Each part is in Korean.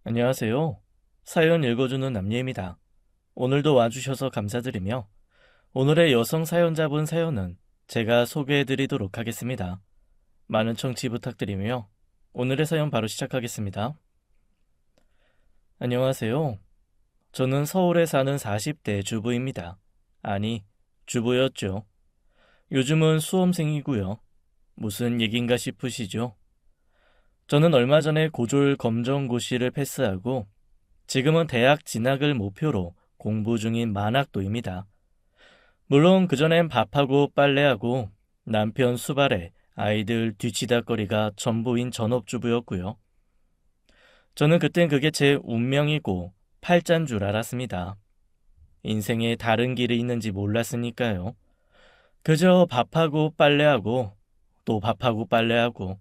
안녕하세요. 사연 읽어주는 남예입니다. 오늘도 와주셔서 감사드리며 오늘의 여성 사연자분 사연은 제가 소개해드리도록 하겠습니다. 많은 청취 부탁드리며 오늘의 사연 바로 시작하겠습니다. 안녕하세요. 저는 서울에 사는 40대 주부입니다. 아니, 주부였죠. 요즘은 수험생이고요. 무슨 얘긴가 싶으시죠? 저는 얼마 전에 고졸 검정고시를 패스하고 지금은 대학 진학을 목표로 공부 중인 만학도입니다. 물론 그전엔 밥하고 빨래하고 남편 수발에 아이들 뒤치다거리가 전부인 전업주부였고요. 저는 그땐 그게 제 운명이고 팔자인 줄 알았습니다. 인생에 다른 길이 있는지 몰랐으니까요. 그저 밥하고 빨래하고 또 밥하고 빨래하고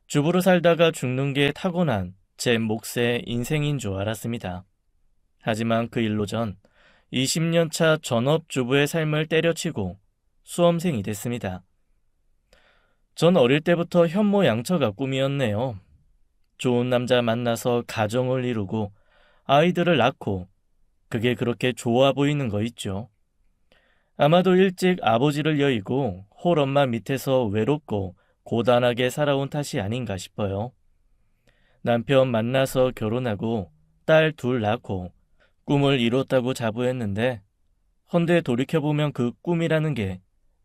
주부로 살다가 죽는 게 타고난 제 몫의 인생인 줄 알았습니다. 하지만 그 일로 전 20년 차 전업주부의 삶을 때려치고 수험생이 됐습니다. 전 어릴 때부터 현모양처가 꿈이었네요. 좋은 남자 만나서 가정을 이루고 아이들을 낳고 그게 그렇게 좋아 보이는 거 있죠. 아마도 일찍 아버지를 여의고 홀엄마 밑에서 외롭고 고단하게 살아온 탓이 아닌가 싶어요. 남편 만나서 결혼하고 딸 둘 낳고 꿈을 이뤘다고 자부했는데 헌데 돌이켜보면 그 꿈이라는 게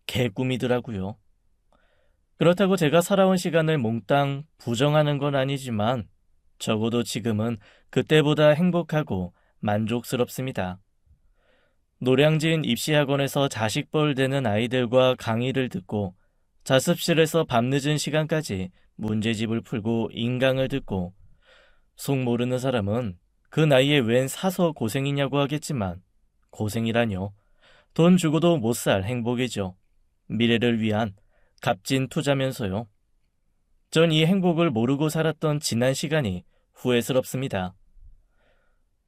개꿈이더라고요. 그렇다고 제가 살아온 시간을 몽땅 부정하는 건 아니지만 적어도 지금은 그때보다 행복하고 만족스럽습니다. 노량진 입시학원에서 자식벌 되는 아이들과 강의를 듣고 자습실에서 밤늦은 시간까지 문제집을 풀고 인강을 듣고 속 모르는 사람은 그 나이에 웬 사서 고생이냐고 하겠지만 고생이라뇨. 돈 주고도 못 살 행복이죠. 미래를 위한 값진 투자면서요. 전 이 행복을 모르고 살았던 지난 시간이 후회스럽습니다.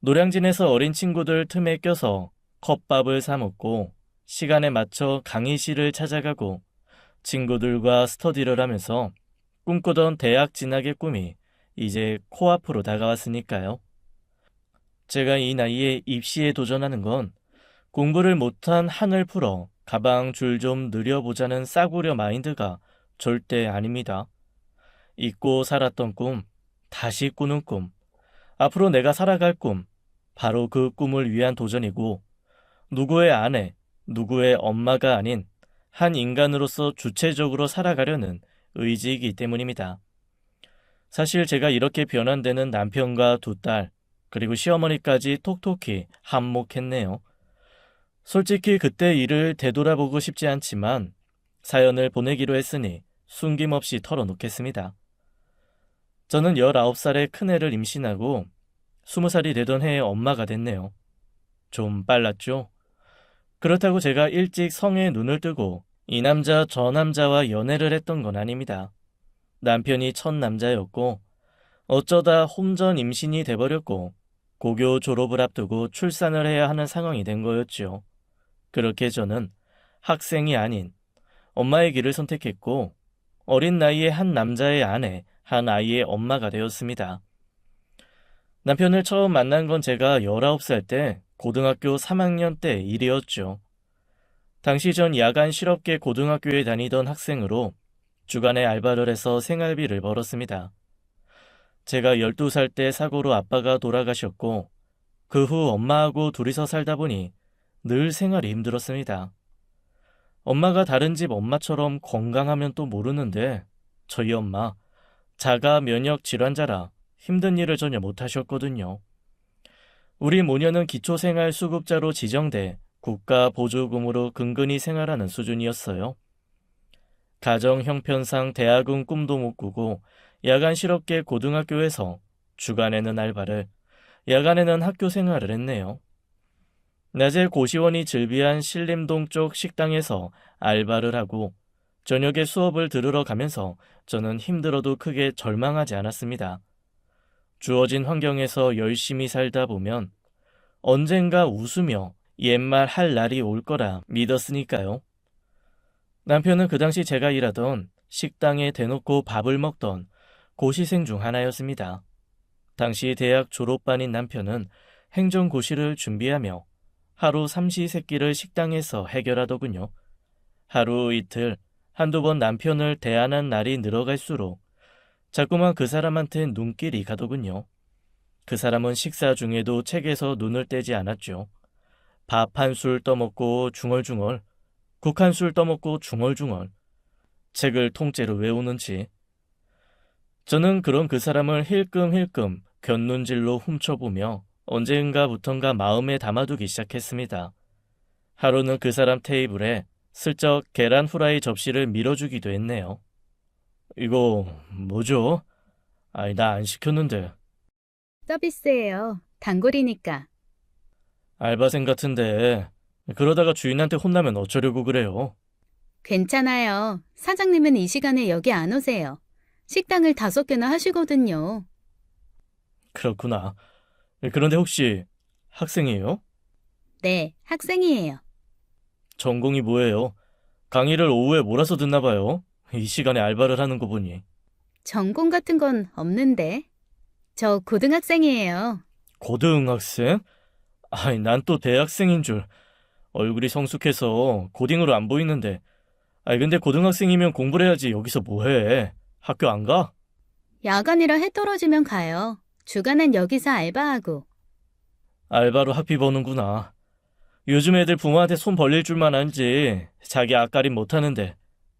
노량진에서 어린 친구들 틈에 껴서 컵밥을 사 먹고 시간에 맞춰 강의실을 찾아가고 친구들과 스터디를 하면서 꿈꾸던 대학 진학의 꿈이 이제 코앞으로 다가왔으니까요. 제가 이 나이에 입시에 도전하는 건 공부를 못한 한을 풀어 가방 줄 좀 늘려보자는 싸구려 마인드가 절대 아닙니다. 잊고 살았던 꿈, 다시 꾸는 꿈, 앞으로 내가 살아갈 꿈, 바로 그 꿈을 위한 도전이고 누구의 아내, 누구의 엄마가 아닌 한 인간으로서 주체적으로 살아가려는 의지이기 때문입니다. 사실 제가 이렇게 변한 데는 남편과 두 딸, 그리고 시어머니까지 톡톡히 한몫했네요. 솔직히 그때 일을 되돌아보고 싶지 않지만 사연을 보내기로 했으니 숨김없이 털어놓겠습니다. 저는 19살에 큰애를 임신하고 20살이 되던 해에 엄마가 됐네요. 좀 빨랐죠? 그렇다고 제가 일찍 성에 눈을 뜨고 이 남자 저 남자와 연애를 했던 건 아닙니다. 남편이 첫 남자였고 어쩌다 홈전 임신이 돼버렸고 고교 졸업을 앞두고 출산을 해야 하는 상황이 된 거였죠. 그렇게 저는 학생이 아닌 엄마의 길을 선택했고 어린 나이에 한 남자의 아내, 한 아이의 엄마가 되었습니다. 남편을 처음 만난 건 제가 19살 때 고등학교 3학년 때 일이었죠. 당시 전 야간 실업계 고등학교에 다니던 학생으로 주간에 알바를 해서 생활비를 벌었습니다. 제가 12살 때 사고로 아빠가 돌아가셨고 그 후 엄마하고 둘이서 살다 보니 늘 생활이 힘들었습니다. 엄마가 다른 집 엄마처럼 건강하면 또 모르는데 저희 엄마 자가 면역 질환자라 힘든 일을 전혀 못하셨거든요. 우리 모녀는 기초생활수급자로 지정돼 국가 보조금으로 근근히 생활하는 수준이었어요. 가정 형편상 대학은 꿈도 못 꾸고 야간 실업계 고등학교에서 주간에는 알바를, 야간에는 학교 생활을 했네요. 낮에 고시원이 즐비한 신림동 쪽 식당에서 알바를 하고 저녁에 수업을 들으러 가면서 저는 힘들어도 크게 절망하지 않았습니다. 주어진 환경에서 열심히 살다 보면 언젠가 웃으며 옛말 할 날이 올 거라 믿었으니까요. 남편은 그 당시 제가 일하던 식당에 대놓고 밥을 먹던 고시생 중 하나였습니다. 당시 대학 졸업반인 남편은 행정고시를 준비하며 하루 삼시세끼를 식당에서 해결하더군요. 하루 이틀 한두 번 남편을 대안한 날이 늘어갈수록 자꾸만 그 사람한테 눈길이 가더군요. 그 사람은 식사 중에도 책에서 눈을 떼지 않았죠. 밥 한 술 떠먹고 중얼중얼, 국 한 술 떠먹고 중얼중얼, 책을 통째로 외우는지. 저는 그런 그 사람을 힐끔힐끔 곁눈질로 훔쳐보며 언젠가부턴가 마음에 담아두기 시작했습니다. 하루는 그 사람 테이블에 슬쩍 계란 후라이 접시를 밀어주기도 했네요. 이거 뭐죠? 아니, 나 안 시켰는데. 서비스예요. 단골이니까. 알바생 같은데 그러다가 주인한테 혼나면 어쩌려고 그래요? 괜찮아요. 사장님은 이 시간에 여기 안 오세요. 식당을 5개나 하시거든요. 그렇구나. 그런데 혹시 학생이에요? 네, 학생이에요. 전공이 뭐예요? 강의를 오후에 몰아서 듣나 봐요. 이 시간에 알바를 하는 거 보니. 전공 같은 건 없는데. 저 고등학생이에요. 고등학생? 아이, 난 또 대학생인 줄. 얼굴이 성숙해서 고딩으로 안 보이는데. 아이, 근데 고등학생이면 공부를 해야지 여기서 뭐해? 학교 안 가? 야간이라 해 떨어지면 가요. 주간엔 여기서 알바하고. 알바로 학비 버는구나. 요즘 애들 부모한테 손 벌릴 줄만 알지 자기 앞가림 못하는데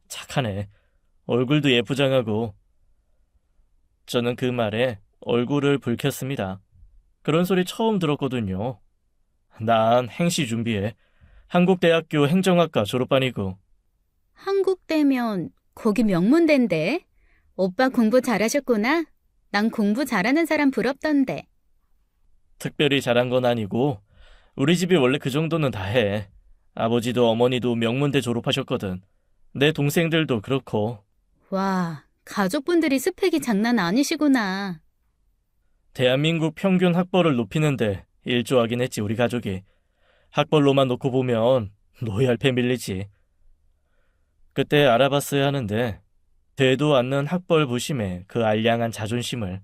착하네. 얼굴도 예쁘장하고. 저는 그 말에 얼굴을 붉혔습니다. 그런 소리 처음 들었거든요. 난 행시 준비해. 한국대학교 행정학과 졸업반이고. 한국대면 거기 명문대인데. 오빠 공부 잘하셨구나. 난 공부 잘하는 사람 부럽던데. 특별히 잘한 건 아니고 우리 집이 원래 그 정도는 다 해. 아버지도 어머니도 명문대 졸업하셨거든. 내 동생들도 그렇고. 와, 가족분들이 스펙이 장난 아니시구나. 대한민국 평균 학벌을 높이는데 일조하긴 했지 우리 가족이. 학벌로만 놓고 보면 노예할 밀리지. 그때 알아봤어야 하는데 되도 않는 학벌 부심에 그 알량한 자존심을.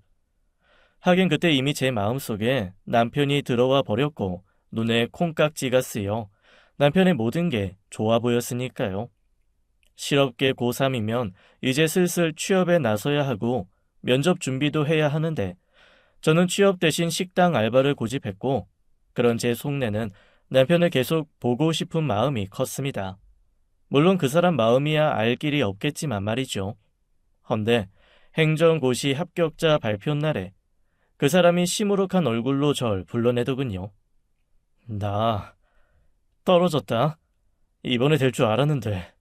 하긴 그때 이미 제 마음속에 남편이 들어와 버렸고 눈에 콩깍지가 쓰여 남편의 모든 게 좋아 보였으니까요. 실업계 고3이면 이제 슬슬 취업에 나서야 하고 면접 준비도 해야 하는데 저는 취업 대신 식당 알바를 고집했고 그런 제 속내는 남편을 계속 보고 싶은 마음이 컸습니다. 물론 그 사람 마음이야 알 길이 없겠지만 말이죠. 헌데 행정고시 합격자 발표 날에 그 사람이 시무룩한 얼굴로 절 불러내더군요. 나 떨어졌다. 이번에 될 줄 알았는데.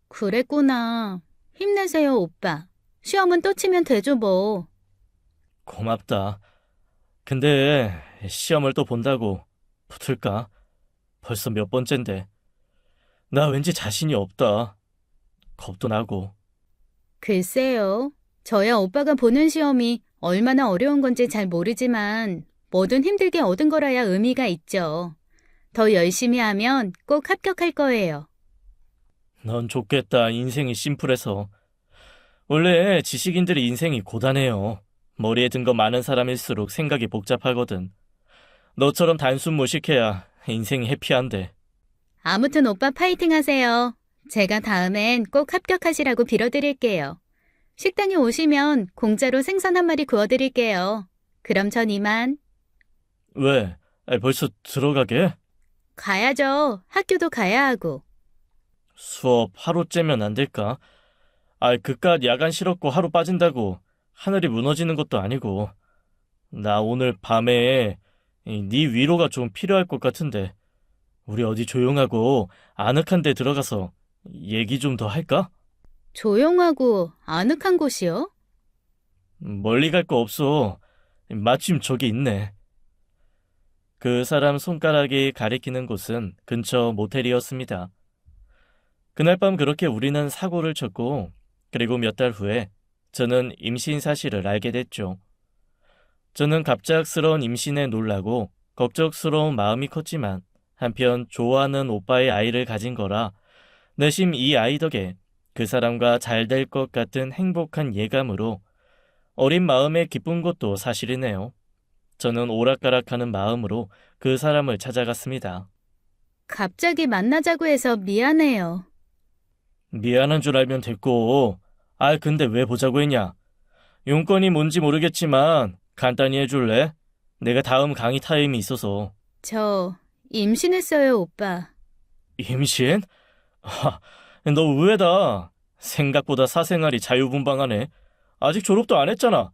그랬구나. 힘내세요, 오빠. 시험은 또 치면 되죠, 뭐. 고맙다. 근데 시험을 또 본다고 붙을까? 벌써 몇 번째인데. 나 왠지 자신이 없다. 겁도 나고. 글쎄요. 저야 오빠가 보는 시험이 얼마나 어려운 건지 잘 모르지만 뭐든 힘들게 얻은 거라야 의미가 있죠. 더 열심히 하면 꼭 합격할 거예요. 넌 좋겠다. 인생이 심플해서. 원래 지식인들의 인생이 고단해요. 머리에 든 거 많은 사람일수록 생각이 복잡하거든. 너처럼 단순 무식해야 인생이 해피한데. 아무튼 오빠 파이팅 하세요. 제가 다음엔 꼭 합격하시라고 빌어드릴게요. 식당에 오시면 공짜로 생선 한 마리 구워드릴게요. 그럼 전 이만. 왜? 벌써 들어가게? 가야죠. 학교도 가야 하고. 수업 하루째면 안 될까? 그깟 야간 실업고 하루 빠진다고 하늘이 무너지는 것도 아니고. 나 오늘 밤에 네 위로가 좀 필요할 것 같은데 우리 어디 조용하고 아늑한 데 들어가서 얘기 좀 더 할까? 조용하고 아늑한 곳이요? 멀리 갈 거 없어. 마침 저기 있네. 그 사람 손가락이 가리키는 곳은 근처 모텔이었습니다. 그날 밤 그렇게 우리는 사고를 쳤고 그리고 몇 달 후에 저는 임신 사실을 알게 됐죠. 저는 갑작스러운 임신에 놀라고 걱정스러운 마음이 컸지만 한편 좋아하는 오빠의 아이를 가진 거라 내심 이 아이 덕에 그 사람과 잘 될 것 같은 행복한 예감으로 어린 마음에 기쁜 것도 사실이네요. 저는 오락가락하는 마음으로 그 사람을 찾아갔습니다. 갑자기 만나자고 해서 미안해요. 미안한 줄 알면 됐고, 근데 왜 보자고 했냐? 용건이 뭔지 모르겠지만 간단히 해줄래? 내가 다음 강의 타임이 있어서. 저 임신했어요, 오빠. 임신? 하, 너 의외다. 생각보다 사생활이 자유분방하네. 아직 졸업도 안 했잖아.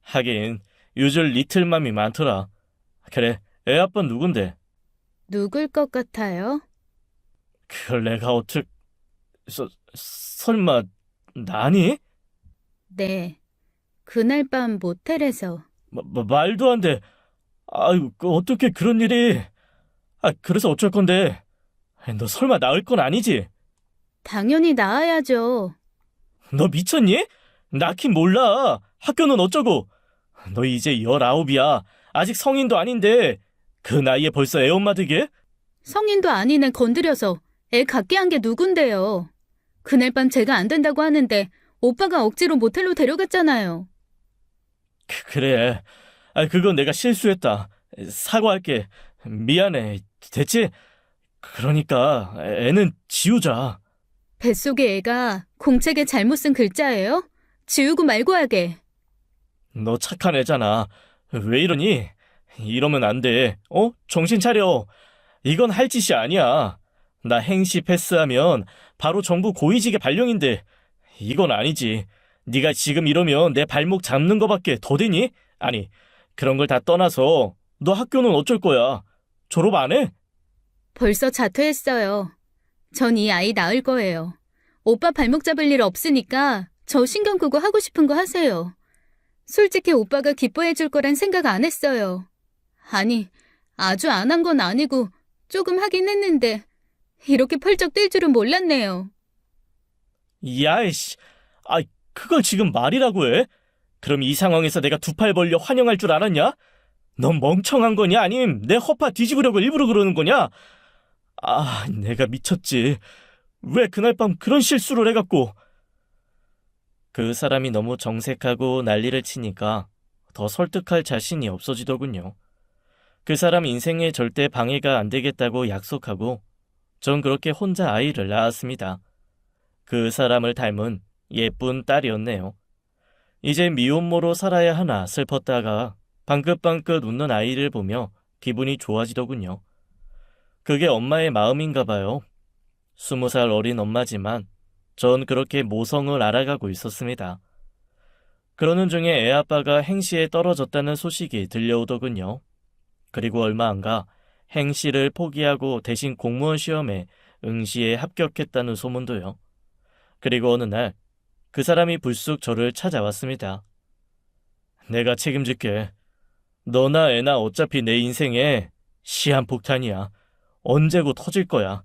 하긴 요즘 리틀맘이 많더라. 그래, 애 아빠 누군데? 누굴 것 같아요? 그걸 내가 설마 나니? 네. 그날 밤 모텔에서. 말도 안 돼. 아유, 어떻게 그런 일이. 그래서 어쩔 건데. 너 설마 나을 건 아니지? 당연히 나아야죠. 너 미쳤니? 낳긴 몰라. 학교는 어쩌고. 너 이제 19이야. 아직 성인도 아닌데 그 나이에 벌써 애 엄마 되게? 성인도 아닌 애 건드려서 애 갖게 한 게 누군데요. 그날 밤 제가 안 된다고 하는데 오빠가 억지로 모텔로 데려갔잖아요. 그래. 그건 내가 실수했다. 사과할게. 미안해. 됐지? 그러니까 애는 지우자. 뱃속의 애가 공책에 잘못 쓴 글자예요? 지우고 말고 하게. 너 착한 애잖아. 왜 이러니? 이러면 안 돼. 정신 차려. 이건 할 짓이 아니야. 나 행시 패스하면 바로 정부 고위직의 발령인데 이건 아니지. 네가 지금 이러면 내 발목 잡는 거밖에 더 되니? 아니, 그런 걸 다 떠나서 너 학교는 어쩔 거야? 졸업 안 해? 벌써 자퇴했어요. 전 이 아이 낳을 거예요. 오빠 발목 잡을 일 없으니까 저 신경 끄고 하고 싶은 거 하세요. 솔직히 오빠가 기뻐해 줄 거란 생각 안 했어요. 아니, 아주 안 한 건 아니고 조금 하긴 했는데 이렇게 펄쩍 뛸 줄은 몰랐네요. 야이씨. 그걸 지금 말이라고 해? 그럼 이 상황에서 내가 두 팔 벌려 환영할 줄 알았냐? 넌 멍청한 거냐? 아님 내 허파 뒤집으려고 일부러 그러는 거냐? 내가 미쳤지. 왜 그날 밤 그런 실수를 해갖고. 그 사람이 너무 정색하고 난리를 치니까 더 설득할 자신이 없어지더군요. 그 사람 인생에 절대 방해가 안 되겠다고 약속하고 전 그렇게 혼자 아이를 낳았습니다. 그 사람을 닮은 예쁜 딸이었네요. 이제 미혼모로 살아야 하나 슬펐다가 방긋방긋 웃는 아이를 보며 기분이 좋아지더군요. 그게 엄마의 마음인가 봐요. 20살 어린 엄마지만 전 그렇게 모성을 알아가고 있었습니다. 그러는 중에 애 아빠가 행시에 떨어졌다는 소식이 들려오더군요. 그리고 얼마 안 가 행시를 포기하고 대신 공무원 시험에 응시에 합격했다는 소문도요. 그리고 어느 날 그 사람이 불쑥 저를 찾아왔습니다. 내가 책임질게. 너나 애나 어차피 내 인생에 시한폭탄이야. 언제고 터질 거야.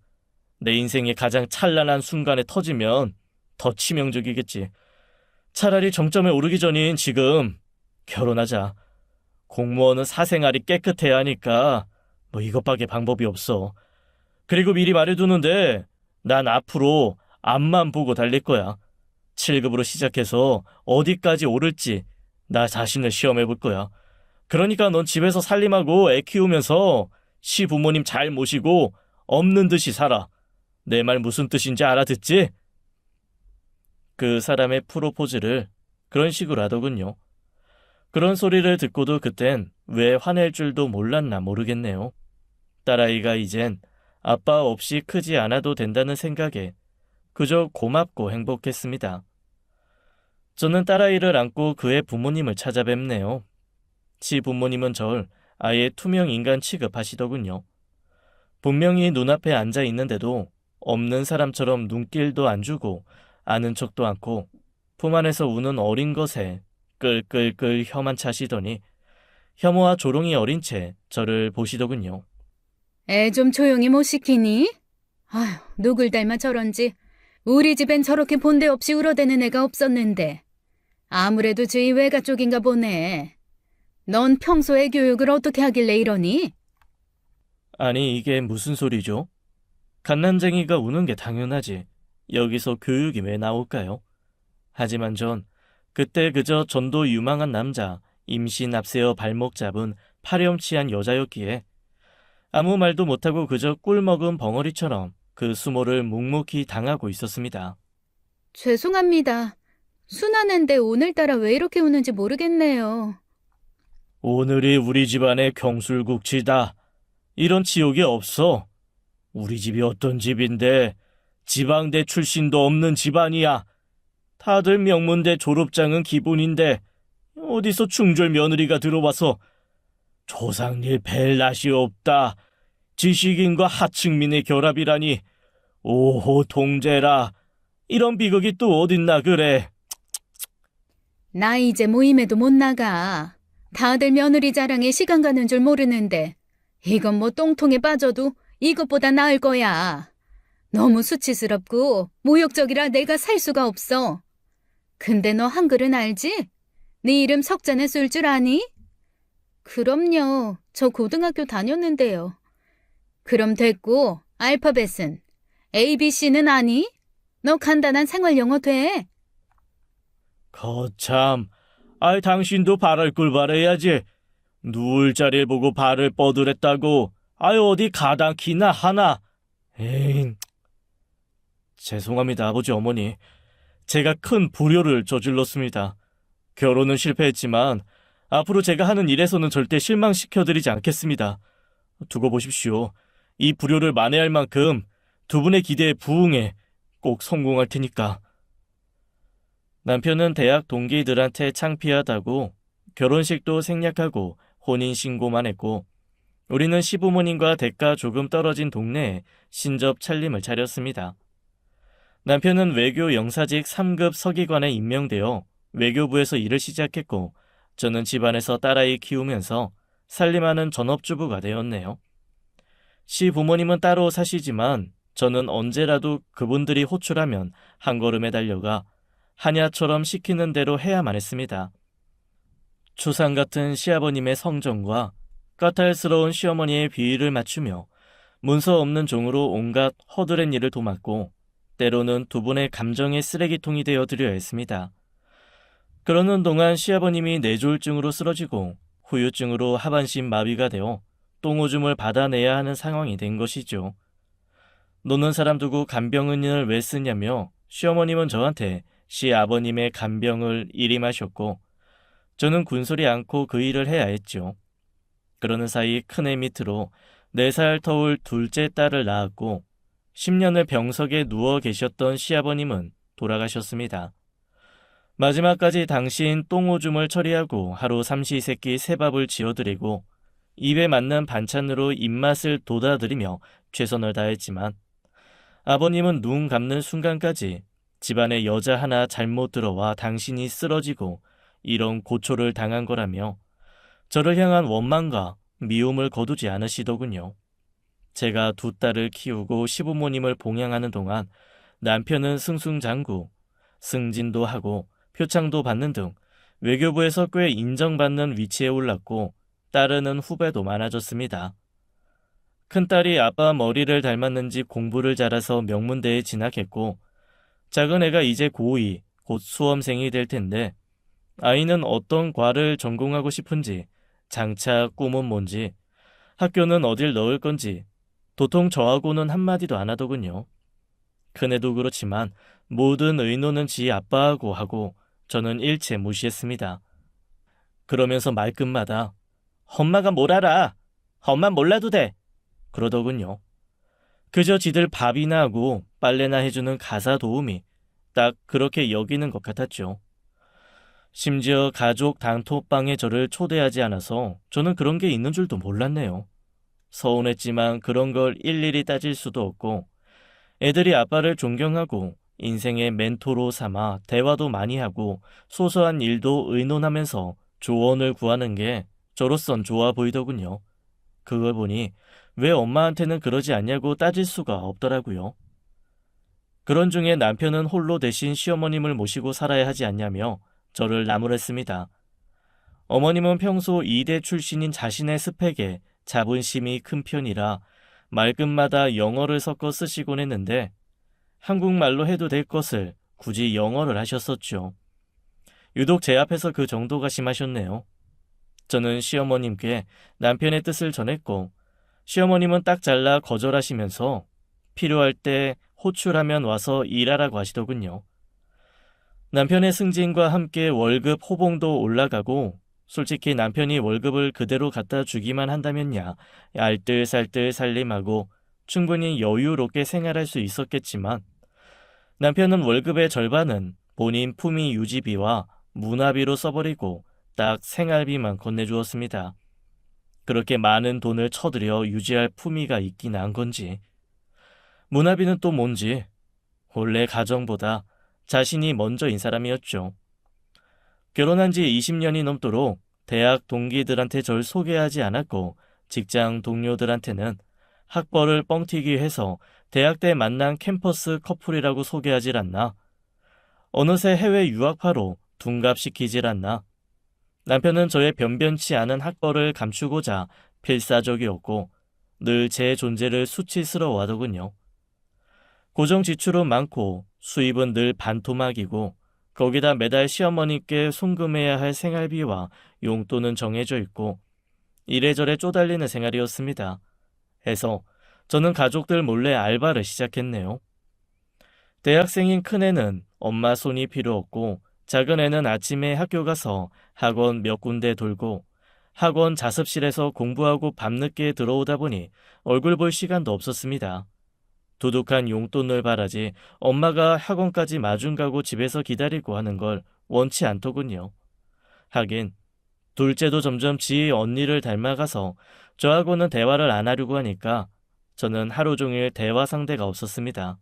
내 인생의 가장 찬란한 순간에 터지면 더 치명적이겠지. 차라리 정점에 오르기 전인 지금 결혼하자. 공무원은 사생활이 깨끗해야 하니까 이것밖에 방법이 없어. 그리고 미리 말해두는데 난 앞으로 앞만 보고 달릴 거야. 7급으로 시작해서 어디까지 오를지 나 자신을 시험해 볼 거야. 그러니까 넌 집에서 살림하고 애 키우면서 시부모님 잘 모시고 없는 듯이 살아. 내 말 무슨 뜻인지 알아듣지? 그 사람의 프로포즈를 그런 식으로 하더군요. 그런 소리를 듣고도 그땐 왜 화낼 줄도 몰랐나 모르겠네요. 딸아이가 이젠 아빠 없이 크지 않아도 된다는 생각에 그저 고맙고 행복했습니다. 저는 딸아이를 안고 그의 부모님을 찾아뵙네요. 시부모님은 절 아예 투명 인간 취급하시더군요. 분명히 눈앞에 앉아 있는데도 없는 사람처럼 눈길도 안 주고 아는 척도 않고 품 안에서 우는 어린 것에 끌끌끌 혀만 차시더니 혐오와 조롱이 어린 채 저를 보시더군요. 애 좀 조용히 못 시키니? 아휴, 누굴 닮아 저런지. 우리 집엔 저렇게 본데 없이 울어대는 애가 없었는데. 아무래도 저희 외가 쪽인가 보네. 넌 평소에 교육을 어떻게 하길래 이러니? 아니 이게 무슨 소리죠? 갓난쟁이가 우는 게 당연하지. 여기서 교육이 왜 나올까요? 하지만 전 그때 그저 전도 유망한 남자 임신 앞세워 발목 잡은 파렴치한 여자였기에 아무 말도 못하고 그저 꿀먹은 벙어리처럼 그 수모를 묵묵히 당하고 있었습니다. 죄송합니다. 순한 앤데 오늘따라 왜 이렇게 우는지 모르겠네요. 오늘이 우리 집안의 경술국치다. 이런 지옥이 없어. 우리 집이 어떤 집인데 지방대 출신도 없는 집안이야. 다들 명문대 졸업장은 기본인데 어디서 중졸 며느리가 들어와서 조상일 뵐 낯이 없다. 지식인과 하층민의 결합이라니. 오호 동재라. 이런 비극이 또 어딨나 그래. 나 이제 모임에도 못 나가. 다들 며느리 자랑에 시간 가는 줄 모르는데 이건 뭐 똥통에 빠져도 이것보다 나을 거야. 너무 수치스럽고 모욕적이라 내가 살 수가 없어. 근데 너 한글은 알지? 네 이름 석자네 쓸 줄 아니? 그럼요. 저 고등학교 다녔는데요. 그럼 됐고 알파벳은 ABC는 아니? 너 간단한 생활 영어 돼? 거참. 아이 당신도 발을 꿀발해야지. 누울 자리를 보고 발을 뻗으랬다고. 아이 어디 가당키나 하나. 에잉. 죄송합니다 아버지 어머니. 제가 큰 불효를 저질렀습니다. 결혼은 실패했지만 앞으로 제가 하는 일에서는 절대 실망시켜드리지 않겠습니다. 두고 보십시오. 이 불효를 만회할 만큼 두 분의 기대에 부응해 꼭 성공할 테니까. 남편은 대학 동기들한테 창피하다고 결혼식도 생략하고 혼인신고만 했고 우리는 시부모님과 대가 조금 떨어진 동네에 신접 차림을 차렸습니다. 남편은 외교 영사직 3급 서기관에 임명되어 외교부에서 일을 시작했고 저는 집안에서 딸아이 키우면서 살림하는 전업주부가 되었네요. 시부모님은 따로 사시지만 저는 언제라도 그분들이 호출하면 한 걸음에 달려가 하냐처럼 시키는 대로 해야만 했습니다. 추상 같은 시아버님의 성정과 까탈스러운 시어머니의 비위를 맞추며 문서 없는 종으로 온갖 허드렛 일을 도맡고 때로는 두 분의 감정의 쓰레기통이 되어 드려야 했습니다. 그러는 동안 시아버님이 뇌졸중으로 쓰러지고 후유증으로 하반신 마비가 되어 똥오줌을 받아내야 하는 상황이 된 것이죠. 노는 사람 두고 간병인을 왜 쓰냐며 시어머님은 저한테 시아버님의 간병을 이리 마셨고 저는 군소리 않고 그 일을 해야 했죠. 그러는 사이 큰애 밑으로 4살 터울 둘째 딸을 낳았고 10년을 병석에 누워 계셨던 시아버님은 돌아가셨습니다. 마지막까지 당신 똥오줌을 처리하고 하루 삼시세끼 새밥을 지어드리고 입에 맞는 반찬으로 입맛을 돋아드리며 최선을 다했지만 아버님은 눈 감는 순간까지 집안에 여자 하나 잘못 들어와 당신이 쓰러지고 이런 고초를 당한 거라며 저를 향한 원망과 미움을 거두지 않으시더군요. 제가 두 딸을 키우고 시부모님을 봉양하는 동안 남편은 승승장구, 승진도 하고 표창도 받는 등 외교부에서 꽤 인정받는 위치에 올랐고 따르는 후배도 많아졌습니다. 큰딸이 아빠 머리를 닮았는지 공부를 잘해서 명문대에 진학했고 작은 애가 이제 고2, 곧 수험생이 될 텐데 아이는 어떤 과를 전공하고 싶은지, 장차 꿈은 뭔지, 학교는 어딜 넣을 건지 도통 저하고는 한마디도 안 하더군요. 큰애도 그렇지만 모든 의논은 지 아빠하고 하고 저는 일체 무시했습니다. 그러면서 말끝마다 엄마가 뭘 알아? 엄만 몰라도 돼. 그러더군요. 그저 지들 밥이나 하고 빨래나 해주는 가사 도우미 딱 그렇게 여기는 것 같았죠. 심지어 가족 단톡방에 저를 초대하지 않아서 저는 그런 게 있는 줄도 몰랐네요. 서운했지만 그런 걸 일일이 따질 수도 없고 애들이 아빠를 존경하고 인생의 멘토로 삼아 대화도 많이 하고 소소한 일도 의논하면서 조언을 구하는 게 저로선 좋아 보이더군요. 그걸 보니 왜 엄마한테는 그러지 않냐고 따질 수가 없더라고요. 그런 중에 남편은 홀로 대신 시어머님을 모시고 살아야 하지 않냐며 저를 나무랬습니다. 어머님은 평소 이대 출신인 자신의 스펙에 자부심이 큰 편이라 말끝마다 영어를 섞어 쓰시곤 했는데 한국말로 해도 될 것을 굳이 영어를 하셨었죠. 유독 제 앞에서 그 정도가 심하셨네요. 저는 시어머님께 남편의 뜻을 전했고 시어머님은 딱 잘라 거절하시면서 필요할 때 호출하면 와서 일하라고 하시더군요. 남편의 승진과 함께 월급 호봉도 올라가고 솔직히 남편이 월급을 그대로 갖다 주기만 한다면야 알뜰살뜰 살림하고 충분히 여유롭게 생활할 수 있었겠지만 남편은 월급의 절반은 본인 품위 유지비와 문화비로 써버리고 딱 생활비만 건네주었습니다. 그렇게 많은 돈을 쳐들여 유지할 품위가 있긴 한 건지. 문화비는 또 뭔지. 원래 가정보다 자신이 먼저인 사람이었죠. 결혼한 지 20년이 넘도록 대학 동기들한테 절 소개하지 않았고 직장 동료들한테는 학벌을 뻥튀기 해서 대학 때 만난 캠퍼스 커플이라고 소개하질 않나. 어느새 해외 유학파로 둔갑시키질 않나. 남편은 저의 변변치 않은 학벌을 감추고자 필사적이었고 늘 제 존재를 수치스러워하더군요. 고정 지출은 많고 수입은 늘 반토막이고 거기다 매달 시어머니께 송금해야 할 생활비와 용돈은 정해져 있고 이래저래 쪼달리는 생활이었습니다. 해서 저는 가족들 몰래 알바를 시작했네요. 대학생인 큰애는 엄마 손이 필요 없고 작은애는 아침에 학교 가서 학원 몇 군데 돌고 학원 자습실에서 공부하고 밤늦게 들어오다 보니 얼굴 볼 시간도 없었습니다. 두둑한 용돈을 바라지 엄마가 학원까지 마중 가고 집에서 기다리고 하는 걸 원치 않더군요. 하긴 둘째도 점점 지 언니를 닮아가서 저하고는 대화를 안 하려고 하니까 저는 하루 종일 대화 상대가 없었습니다.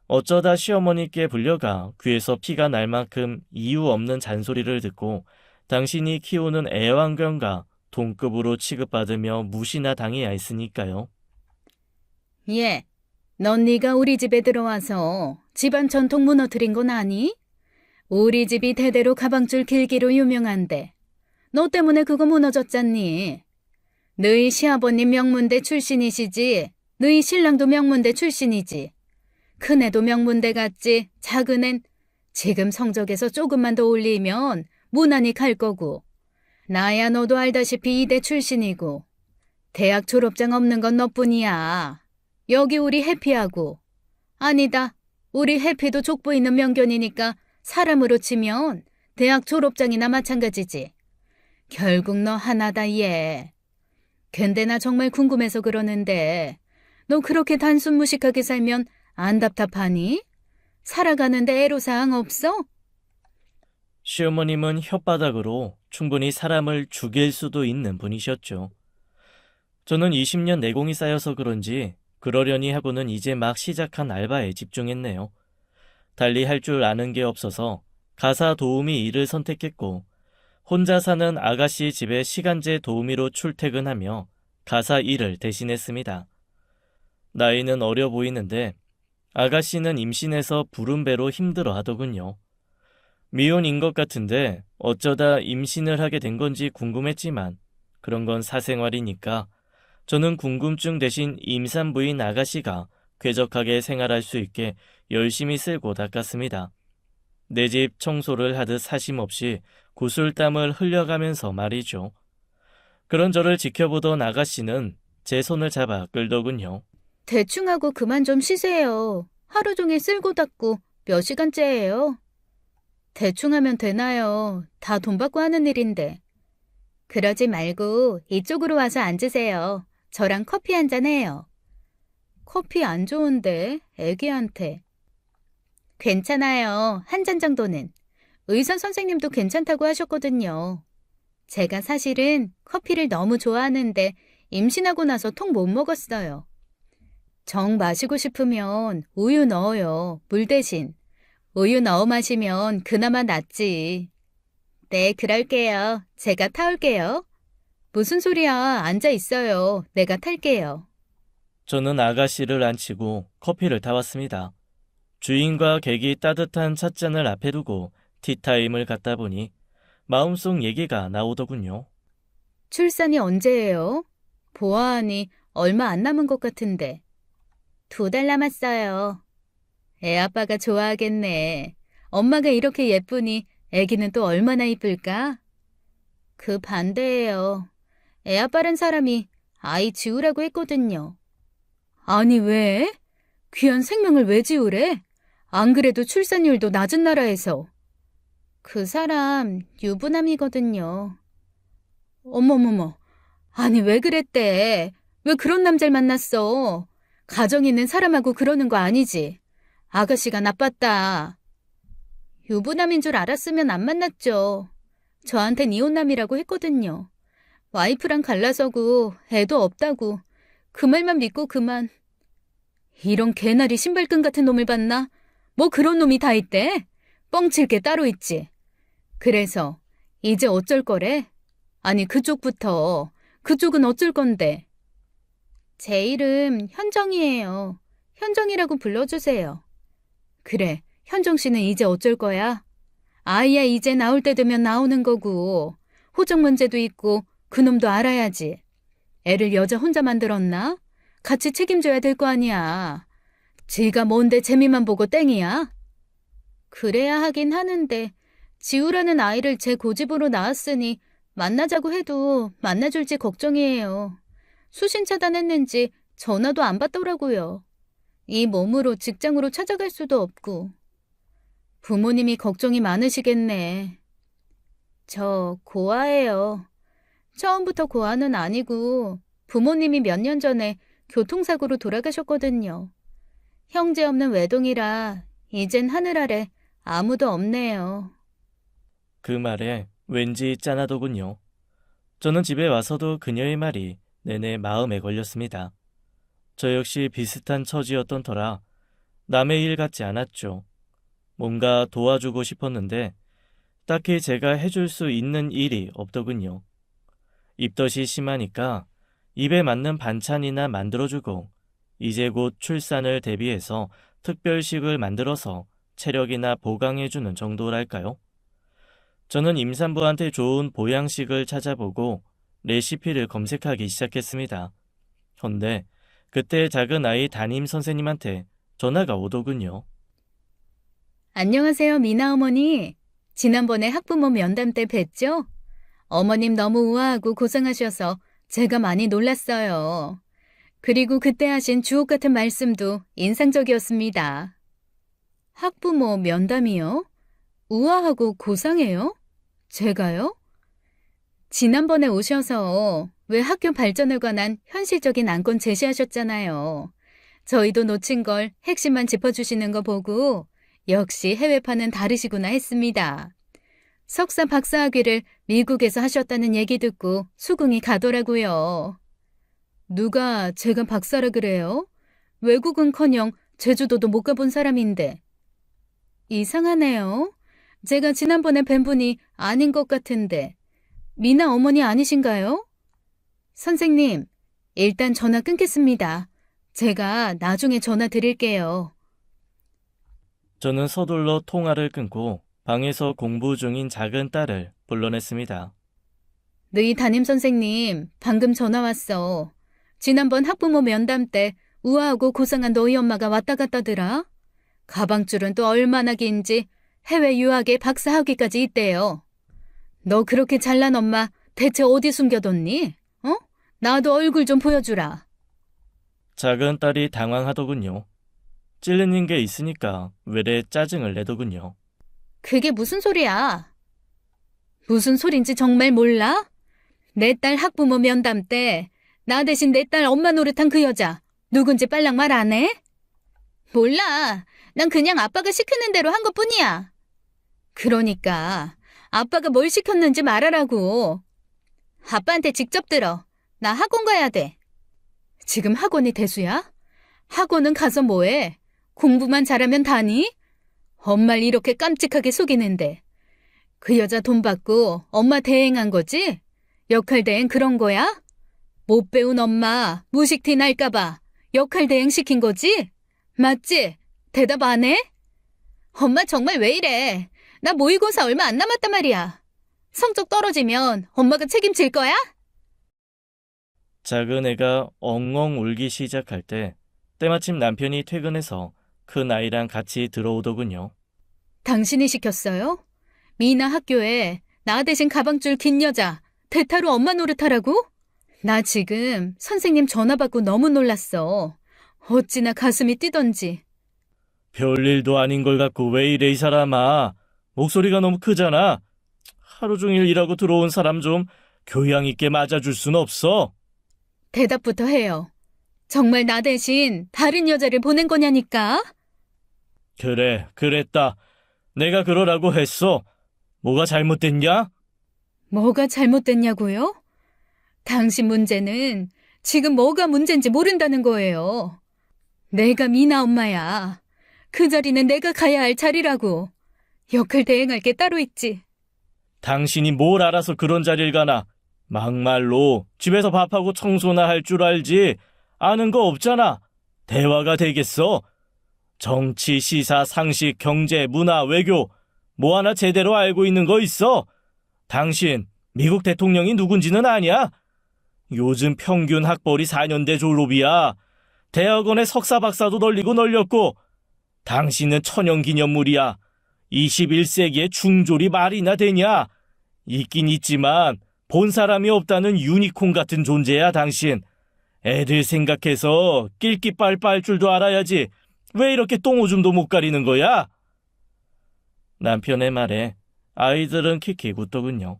어쩌다 시어머니께 불려가 귀에서 피가 날 만큼 이유 없는 잔소리를 듣고 당신이 키우는 애완견과 동급으로 취급받으며 무시나 당해야 했으니까요. 예, 넌 네가 우리 집에 들어와서 집안 전통 무너뜨린 건 아니? 우리 집이 대대로 가방줄 길기로 유명한데 너 때문에 그거 무너졌잖니. 너희 시아버님 명문대 출신이시지. 너희 신랑도 명문대 출신이지. 큰애도 명문대 갔지. 작은앤 지금 성적에서 조금만 더 올리면 무난히 갈 거고. 나야 너도 알다시피 이대 출신이고. 대학 졸업장 없는 건 너뿐이야. 여기 우리 해피하고. 아니다. 우리 해피도 족보 있는 명견이니까 사람으로 치면 대학 졸업장이나 마찬가지지. 결국 너 하나다 얘. 근데 나 정말 궁금해서 그러는데 너 그렇게 단순 무식하게 살면 안 답답하니? 살아가는데 애로사항 없어? 시어머님은 혓바닥으로 충분히 사람을 죽일 수도 있는 분이셨죠. 저는 20년 내공이 쌓여서 그런지 그러려니 하고는 이제 막 시작한 알바에 집중했네요. 달리 할 줄 아는 게 없어서 가사 도우미 일을 선택했고 혼자 사는 아가씨 집에 시간제 도우미로 출퇴근하며 가사 일을 대신했습니다. 나이는 어려 보이는데 아가씨는 임신해서 부른 배로 힘들어 하더군요. 미혼인 것 같은데 어쩌다 임신을 하게 된 건지 궁금했지만 그런 건 사생활이니까 저는 궁금증 대신 임산부인 아가씨가 쾌적하게 생활할 수 있게 열심히 쓸고 닦았습니다. 내 집 청소를 하듯 사심없이 구슬땀을 흘려가면서 말이죠. 그런 저를 지켜보던 아가씨는 제 손을 잡아 끌더군요. 대충 하고 그만 좀 쉬세요. 하루 종일 쓸고 닦고 몇 시간째예요? 대충 하면 되나요? 다 돈 받고 하는 일인데. 그러지 말고 이쪽으로 와서 앉으세요. 저랑 커피 한잔 해요. 커피 안 좋은데, 애기한테. 괜찮아요. 한 잔 정도는. 의사 선생님도 괜찮다고 하셨거든요. 제가 사실은 커피를 너무 좋아하는데 임신하고 나서 통 못 먹었어요. 정 마시고 싶으면 우유 넣어요. 물 대신. 우유 넣어 마시면 그나마 낫지. 네, 그럴게요. 제가 타올게요. 무슨 소리야. 앉아 있어요. 내가 탈게요. 저는 아가씨를 앉히고 커피를 타왔습니다. 주인과 객이 따뜻한 찻잔을 앞에 두고 티타임을 갖다 보니 마음속 얘기가 나오더군요. 출산이 언제예요? 보아하니 얼마 안 남은 것 같은데. 2달 남았어요. 애 아빠가 좋아하겠네. 엄마가 이렇게 예쁘니 애기는 또 얼마나 이쁠까? 그 반대예요. 애 아빠란 사람이 아이 지우라고 했거든요. 아니 왜? 귀한 생명을 왜 지우래? 안 그래도 출산율도 낮은 나라에서. 그 사람 유부남이거든요. 어머머머. 아니 왜 그랬대? 왜 그런 남자를 만났어? 가정 있는 사람하고 그러는 거 아니지? 아가씨가 나빴다. 유부남인 줄 알았으면 안 만났죠. 저한텐 이혼남이라고 했거든요. 와이프랑 갈라서고 애도 없다고 그 말만 믿고 그만. 이런 개나리 신발끈 같은 놈을 봤나? 뭐 그런 놈이 다 있대? 뻥칠 게 따로 있지. 그래서 이제 어쩔 거래? 아니 그쪽부터. 그쪽은 어쩔 건데? 제 이름 현정이에요. 현정이라고 불러주세요. 그래, 현정 씨는 이제 어쩔 거야? 아이야 이제 나올 때 되면 나오는 거고 호적 문제도 있고 그놈도 알아야지. 애를 여자 혼자 만들었나? 같이 책임져야 될 거 아니야. 지가 뭔데 재미만 보고 땡이야? 그래야 하긴 하는데 지우라는 아이를 제 고집으로 낳았으니 만나자고 해도 만나줄지 걱정이에요. 수신 차단했는지 전화도 안 받더라고요. 이 몸으로 직장으로 찾아갈 수도 없고. 부모님이 걱정이 많으시겠네. 저 고아예요. 처음부터 고아는 아니고 부모님이 몇 년 전에 교통사고로 돌아가셨거든요. 형제 없는 외동이라 이젠 하늘 아래 아무도 없네요. 그 말에 왠지 짠하더군요. 저는 집에 와서도 그녀의 말이 내내 마음에 걸렸습니다. 저 역시 비슷한 처지였던 터라 남의 일 같지 않았죠. 뭔가 도와주고 싶었는데 딱히 제가 해줄 수 있는 일이 없더군요. 입덧이 심하니까 입에 맞는 반찬이나 만들어주고 이제 곧 출산을 대비해서 특별식을 만들어서 체력이나 보강해주는 정도랄까요? 저는 임산부한테 좋은 보양식을 찾아보고 레시피를 검색하기 시작했습니다. 헌데 그때 작은 아이 담임 선생님한테 전화가 오더군요. 안녕하세요, 미나 어머니. 지난번에 학부모 면담 때 뵀죠? 어머님 너무 우아하고 고상하셔서 제가 많이 놀랐어요. 그리고 그때 하신 주옥 같은 말씀도 인상적이었습니다. 학부모 면담이요? 우아하고 고상해요? 제가요? 지난번에 오셔서 왜 학교 발전에 관한 현실적인 안건 제시하셨잖아요. 저희도 놓친 걸 핵심만 짚어주시는 거 보고 역시 해외파는 다르시구나 했습니다. 석사 박사학위를 미국에서 하셨다는 얘기 듣고 수긍이 가더라고요. 누가 제가 박사라 그래요? 외국은커녕 제주도도 못 가본 사람인데. 이상하네요. 제가 지난번에 뵌 분이 아닌 것 같은데. 미나 어머니 아니신가요? 선생님, 일단 전화 끊겠습니다. 제가 나중에 전화 드릴게요. 저는 서둘러 통화를 끊고 방에서 공부 중인 작은 딸을 불러냈습니다. 너희 담임 선생님, 방금 전화 왔어. 지난번 학부모 면담 때 우아하고 고상한 너희 엄마가 왔다 갔다더라. 가방줄은 또 얼마나 긴지 해외 유학에 박사 학위까지 있대요. 너 그렇게 잘난 엄마 대체 어디 숨겨뒀니? 어? 나도 얼굴 좀 보여주라. 작은 딸이 당황하더군요. 찔리는 게 있으니까 외래 짜증을 내더군요. 그게 무슨 소리야? 무슨 소린지 정말 몰라? 내 딸 학부모 면담 때 나 대신 내 딸 엄마 노릇한 그 여자 누군지 빨랑 말 안 해? 몰라. 난 그냥 아빠가 시키는 대로 한 것뿐이야. 그러니까 아빠가 뭘 시켰는지 말하라고. 아빠한테 직접 들어. 나 학원 가야 돼. 지금 학원이 대수야? 학원은 가서 뭐해? 공부만 잘하면 다니? 엄마를 이렇게 깜찍하게 속이는데. 그 여자 돈 받고 엄마 대행한 거지? 역할 대행 그런 거야? 못 배운 엄마 무식티 날까봐 역할 대행 시킨 거지? 맞지? 대답 안 해? 엄마 정말 왜 이래? 나 모의고사 얼마 안 남았단 말이야. 성적 떨어지면 엄마가 책임질 거야? 작은 애가 엉엉 울기 시작할 때 때마침 남편이 퇴근해서 큰 아이랑 같이 들어오더군요. 당신이 시켰어요? 미나 학교에 나 대신 가방줄 긴 여자 대타로 엄마 노릇하라고? 나 지금 선생님 전화 받고 너무 놀랐어. 어찌나 가슴이 뛰던지. 별일도 아닌 걸 갖고 왜 이래 이 사람아. 목소리가 너무 크잖아. 하루 종일 일하고 들어온 사람 좀 교양 있게 맞아줄 순 없어. 대답부터 해요. 정말 나 대신 다른 여자를 보낸 거냐니까? 그래, 그랬다. 내가 그러라고 했어. 뭐가 잘못됐냐? 뭐가 잘못됐냐고요? 당신 문제는 지금 뭐가 문제인지 모른다는 거예요. 내가 미나 엄마야. 그 자리는 내가 가야 할 자리라고. 역할 대행할 게 따로 있지. 당신이 뭘 알아서 그런 자리를 가나. 막말로 집에서 밥하고 청소나 할 줄 알지. 아는 거 없잖아. 대화가 되겠어. 정치, 시사, 상식, 경제, 문화, 외교 뭐 하나 제대로 알고 있는 거 있어? 당신 미국 대통령이 누군지는 아냐? 요즘 평균 학벌이 4년대 졸업이야. 대학원에 석사 박사도 널리고 널렸고 당신은 천연기념물이야. 21세기에 중졸이 말이나 되냐? 있긴 있지만 본 사람이 없다는 유니콘 같은 존재야 당신. 애들 생각해서 낄끼 빨빨 줄도 알아야지. 왜 이렇게 똥오줌도 못 가리는 거야? 남편의 말에 아이들은 킥킥 웃더군요.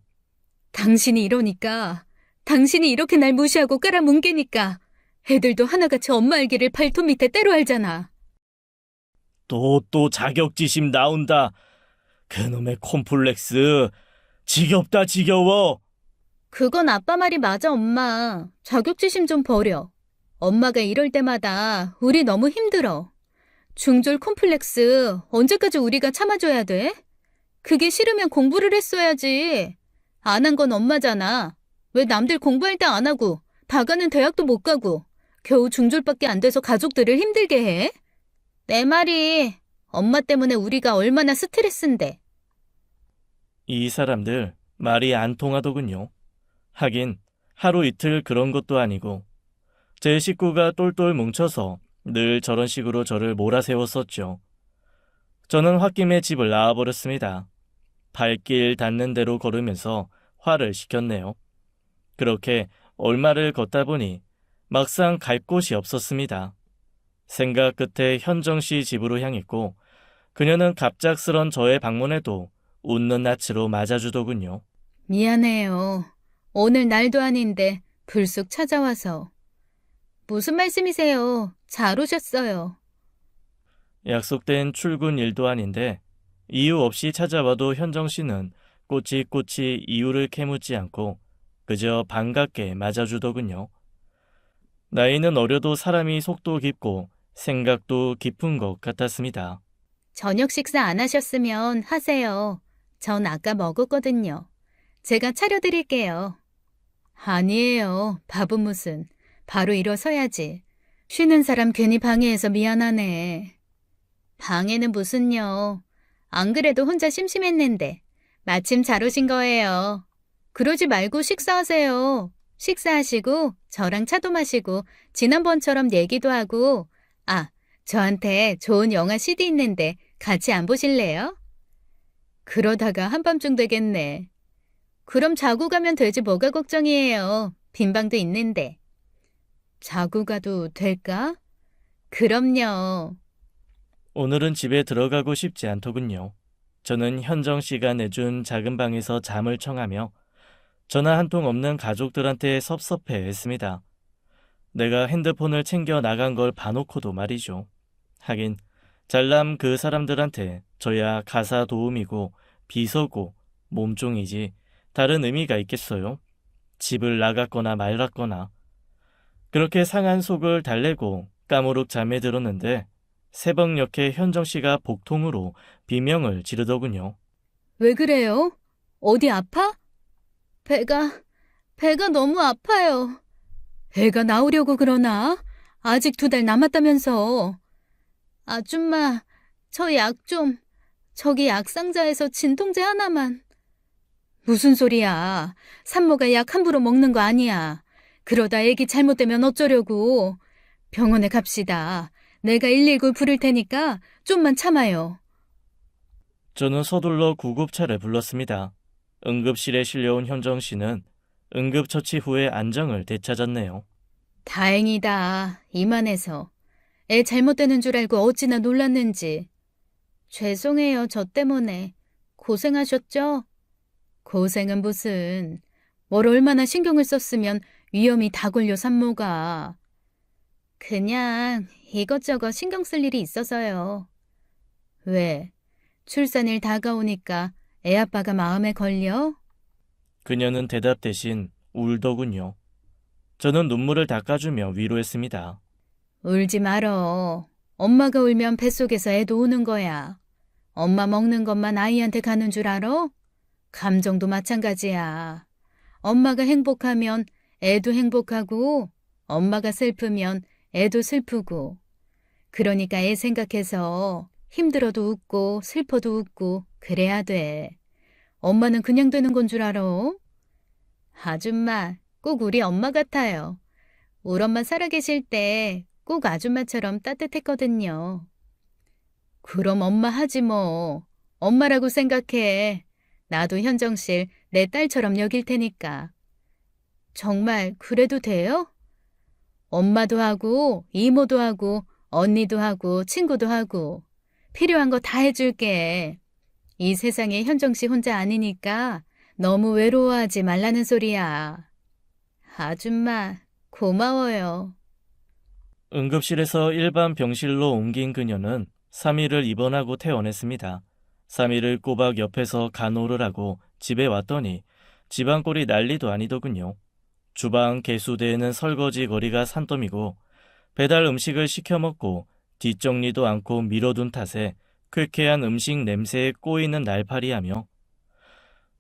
당신이 이러니까, 당신이 이렇게 날 무시하고 깔아뭉개니까 애들도 하나같이 엄마 알기를 발톱 밑에 때로 알잖아. 또 자격지심 나온다. 그놈의 콤플렉스. 지겹다 지겨워. 그건 아빠 말이 맞아, 엄마. 자격지심 좀 버려. 엄마가 이럴 때마다 우리 너무 힘들어. 중졸 콤플렉스 언제까지 우리가 참아줘야 돼? 그게 싫으면 공부를 했어야지. 안 한 건 엄마잖아. 왜 남들 공부할 때 안 하고 다 가는 대학도 못 가고 겨우 중졸밖에 안 돼서 가족들을 힘들게 해? 내 말이 엄마 때문에 우리가 얼마나 스트레스인데. 이 사람들 말이 안 통하더군요. 하긴 하루 이틀 그런 것도 아니고 제 식구가 똘똘 뭉쳐서 늘 저런 식으로 저를 몰아세웠었죠. 저는 홧김에 집을 나와버렸습니다. 발길 닿는 대로 걸으면서 화를 시켰네요. 그렇게 얼마를 걷다 보니 막상 갈 곳이 없었습니다. 생각 끝에 현정 씨 집으로 향했고 그녀는 갑작스런 저의 방문에도 웃는 낯으로 맞아주더군요. 미안해요. 오늘 날도 아닌데 불쑥 찾아와서. 무슨 말씀이세요? 잘 오셨어요. 약속된 출근 일도 아닌데 이유 없이 찾아와도 현정 씨는 꼬치꼬치 이유를 캐묻지 않고 그저 반갑게 맞아주더군요. 나이는 어려도 사람이 속도 깊고 생각도 깊은 것 같았습니다. 저녁 식사 안 하셨으면 하세요. 전 아까 먹었거든요. 제가 차려드릴게요. 아니에요. 밥은 무슨. 바로 일어서야지. 쉬는 사람 괜히 방해해서 미안하네. 방해는 무슨요. 안 그래도 혼자 심심했는데. 마침 잘 오신 거예요. 그러지 말고 식사하세요. 식사하시고 저랑 차도 마시고 지난번처럼 얘기도 하고 저한테 좋은 영화 CD 있는데 같이 안 보실래요? 그러다가 한밤중 되겠네. 그럼 자고 가면 되지 뭐가 걱정이에요. 빈 방도 있는데. 자고 가도 될까? 그럼요. 오늘은 집에 들어가고 싶지 않더군요. 저는 현정 씨가 내준 작은 방에서 잠을 청하며 전화 한 통 없는 가족들한테 섭섭해했습니다. 내가 핸드폰을 챙겨 나간 걸 봐놓고도 말이죠. 하긴 잘남 그 사람들한테 저야 가사 도우미고 비서고 몸종이지 다른 의미가 있겠어요. 집을 나갔거나 말았거나. 그렇게 상한 속을 달래고 까무룩 잠에 들었는데 새벽녘에 현정 씨가 복통으로 비명을 지르더군요. 왜 그래요? 어디 아파? 배가 너무 아파요. 애가 나오려고 그러나? 아직 2달 남았다면서. 아줌마, 저 약 좀, 저기 약상자에서 진통제 하나만. 무슨 소리야. 산모가 약 함부로 먹는 거 아니야. 그러다 애기 잘못되면 어쩌려고. 병원에 갑시다. 내가 119 부를 테니까 좀만 참아요. 저는 서둘러 구급차를 불렀습니다. 응급실에 실려온 현정 씨는 응급처치 후에 안정을 되찾았네요. 다행이다. 이만해서. 애 잘못되는 줄 알고 어찌나 놀랐는지. 죄송해요. 저 때문에. 고생하셨죠? 고생은 무슨. 뭘 얼마나 신경을 썼으면 위험이 다 걸려 산모가. 그냥 이것저것 신경 쓸 일이 있어서요. 왜? 출산일 다가오니까 애 아빠가 마음에 걸려? 그녀는 대답 대신 울더군요. 저는 눈물을 닦아주며 위로했습니다. 울지 말어. 엄마가 울면 뱃속에서 애도 우는 거야. 엄마 먹는 것만 아이한테 가는 줄 알아? 감정도 마찬가지야. 엄마가 행복하면 애도 행복하고, 엄마가 슬프면 애도 슬프고. 그러니까 애 생각해서 힘들어도 웃고 슬퍼도 웃고 그래야 돼. 엄마는 그냥 되는 건 줄 알아? 아줌마, 꼭 우리 엄마 같아요. 우리 엄마 살아계실 때 꼭 아줌마처럼 따뜻했거든요. 그럼 엄마 하지 뭐. 엄마라고 생각해. 나도 현정실 내 딸처럼 여길 테니까. 정말 그래도 돼요? 엄마도 하고 이모도 하고 언니도 하고 친구도 하고 필요한 거 다 해줄게. 이 세상에 현정씨 혼자 아니니까 너무 외로워하지 말라는 소리야. 아줌마 고마워요. 응급실에서 일반 병실로 옮긴 그녀는 3일을 입원하고 퇴원했습니다. 3일을 꼬박 옆에서 간호를 하고 집에 왔더니 집안꼴이 난리도 아니더군요. 주방 개수대에는 설거지 거리가 산더미고 배달 음식을 시켜 먹고 뒷정리도 않고 미뤄둔 탓에 쾌쾌한 음식 냄새에 꼬이는 날파리하며